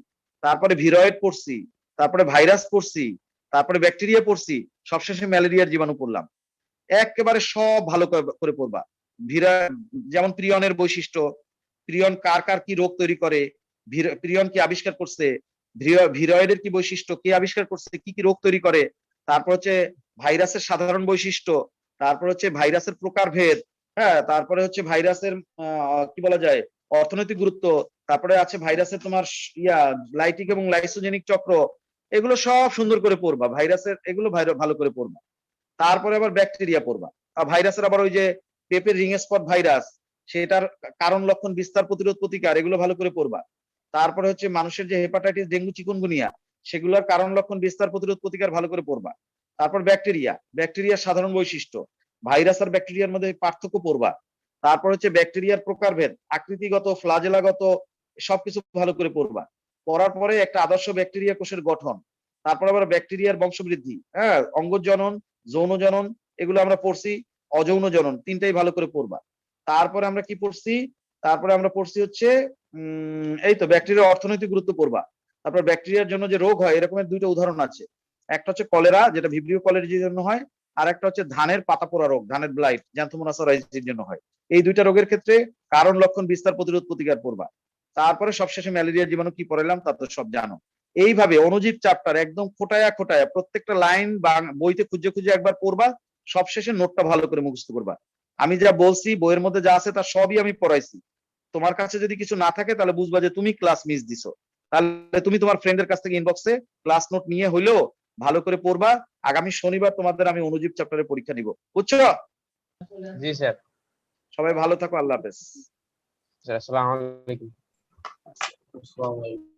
S1: তারপরে ভিরয়েড পড়ছি, তারপরে ভাইরাস পড়ছি, তারপরে ব্যাকটেরিয়া পড়ছি, সবশেষে ম্যালেরিয়ার জীবাণু পড়লাম। একেবারে সব ভালো করে পড়বা। যেমন প্রিয়নের বৈশিষ্ট্য, প্রিয়ন কার কার কি রোগ তৈরি করে, প্রিয়ন কি আবিষ্কার করছে, ভিরয়েডের কি বৈশিষ্ট্য, কে আবিষ্কার করছে, কি কি রোগ তৈরি করে, তারপর হচ্ছে ভাইরাসের সাধারণ বৈশিষ্ট্য, তারপর হচ্ছে ভাইরাসের প্রকারভেদ, হ্যাঁ, তারপরে হচ্ছে ভাইরাসের কি বলা যায় অর্থনৈতিক গুরুত্ব, তারপরে আছে ভাইরাসের তোমার লাইটিক এবং লাইসোজেনিক চক্র, এগুলো সব সুন্দর করে পড়বা। ভাইরাসের এগুলো ভালো করে পড়বা। তারপরে আবার ব্যাকটেরিয়া পড়বা। আর ভাইরাসের আবার ওই যে পেপের রিং স্পট ভাইরাস, সেটার কারণ লক্ষণ বিস্তার প্রতিরোধ প্রতিকার, এগুলো ভালো করে পড়বা। তারপরে হচ্ছে মানুষের যে হেপাটাইটিস ডেঙ্গু চিকুনগুনিয়া, সেগুলোর কারণ লক্ষণ বিস্তার প্রতিরোধ প্রতিকার ভালো করে পড়বা। তারপর ব্যাকটেরিয়ার সাধারণ বৈশিষ্ট্য, ভাইরাস আর ব্যাকটেরিয়ার মধ্যে পার্থক্য পড়বা। তারপর হচ্ছে ব্যাকটেরিয়ার প্রকারভেদ, আকৃতিগত, ফ্লাজেলাগত, সবকিছু ভালো করে পড়বা। পড়ার পরে একটা আদর্শ ব্যাকটেরিয়া কোষের গঠন, তারপর আবার ব্যাকটেরিয়ার বংশবৃদ্ধি, হ্যাঁ, অঙ্গজনন, যৌন জনন, এগুলো আমরা পড়ছি, অযৌন জনন, তিনটাই ভালো করে পড়বা। তারপরে আমরা কি পড়ছি? তারপরে আমরা পড়ছি হচ্ছে এই তো ব্যাকটেরিয়ার অর্থনৈতিক গুরুত্ব পড়বা। তারপর ব্যাকটেরিয়ার জন্য যে রোগ হয়, এরকমের দুইটা উদাহরণ আছে। একটা হচ্ছে কলেরা, যেটা ভিব্রিও কলেরির জন্য হয়, আর একটা হচ্ছে ধানের পাতা পোড়া রোগ, ধানের ব্লাইট, জ্যান্থোমোনাস অরাইজিসের জন্য হয়। এই দুইটা রোগের ক্ষেত্রে কারণ লক্ষণ বিস্তার প্রতিরোধ প্রতিকার পড়বা। তারপরে সবশেষে ম্যালেরিয়া জীবাণু কি পড়াইলাম তা তো সব জানো। এইভাবে অনুজীব চ্যাপ্টার একদম খোটায়া খোটায়া প্রত্যেকটা লাইন বা বইতে খুঁজে খুঁজে একবার পড়বা, সবশেষে নোটটা ভালো করে মুখস্থ করবা। আমি যা বলছি বইয়ের মধ্যে যা আছে তার সবই আমি পড়াইছি। তোমার কাছে যদি কিছু না থাকে তাহলে বুঝবা যে তুমি ক্লাস মিস দিছো। তাহলে তুমি তোমার ফ্রেন্ডের কাছ থেকে ইনবক্সে ক্লাস নোট নিয়ে হইলেও ভালো করে পড়বা। আগামী শনিবার তোমাদের আমি অনুজীব চ্যাপ্টারের পরীক্ষা নিব, বুঝছো?
S3: জি স্যার।
S1: সবাই ভালো থাকো, আল্লাহ হাফেজ।
S3: স্যার আসসালামু আলাইকুম।
S2: আসসালামু আলাইকুম।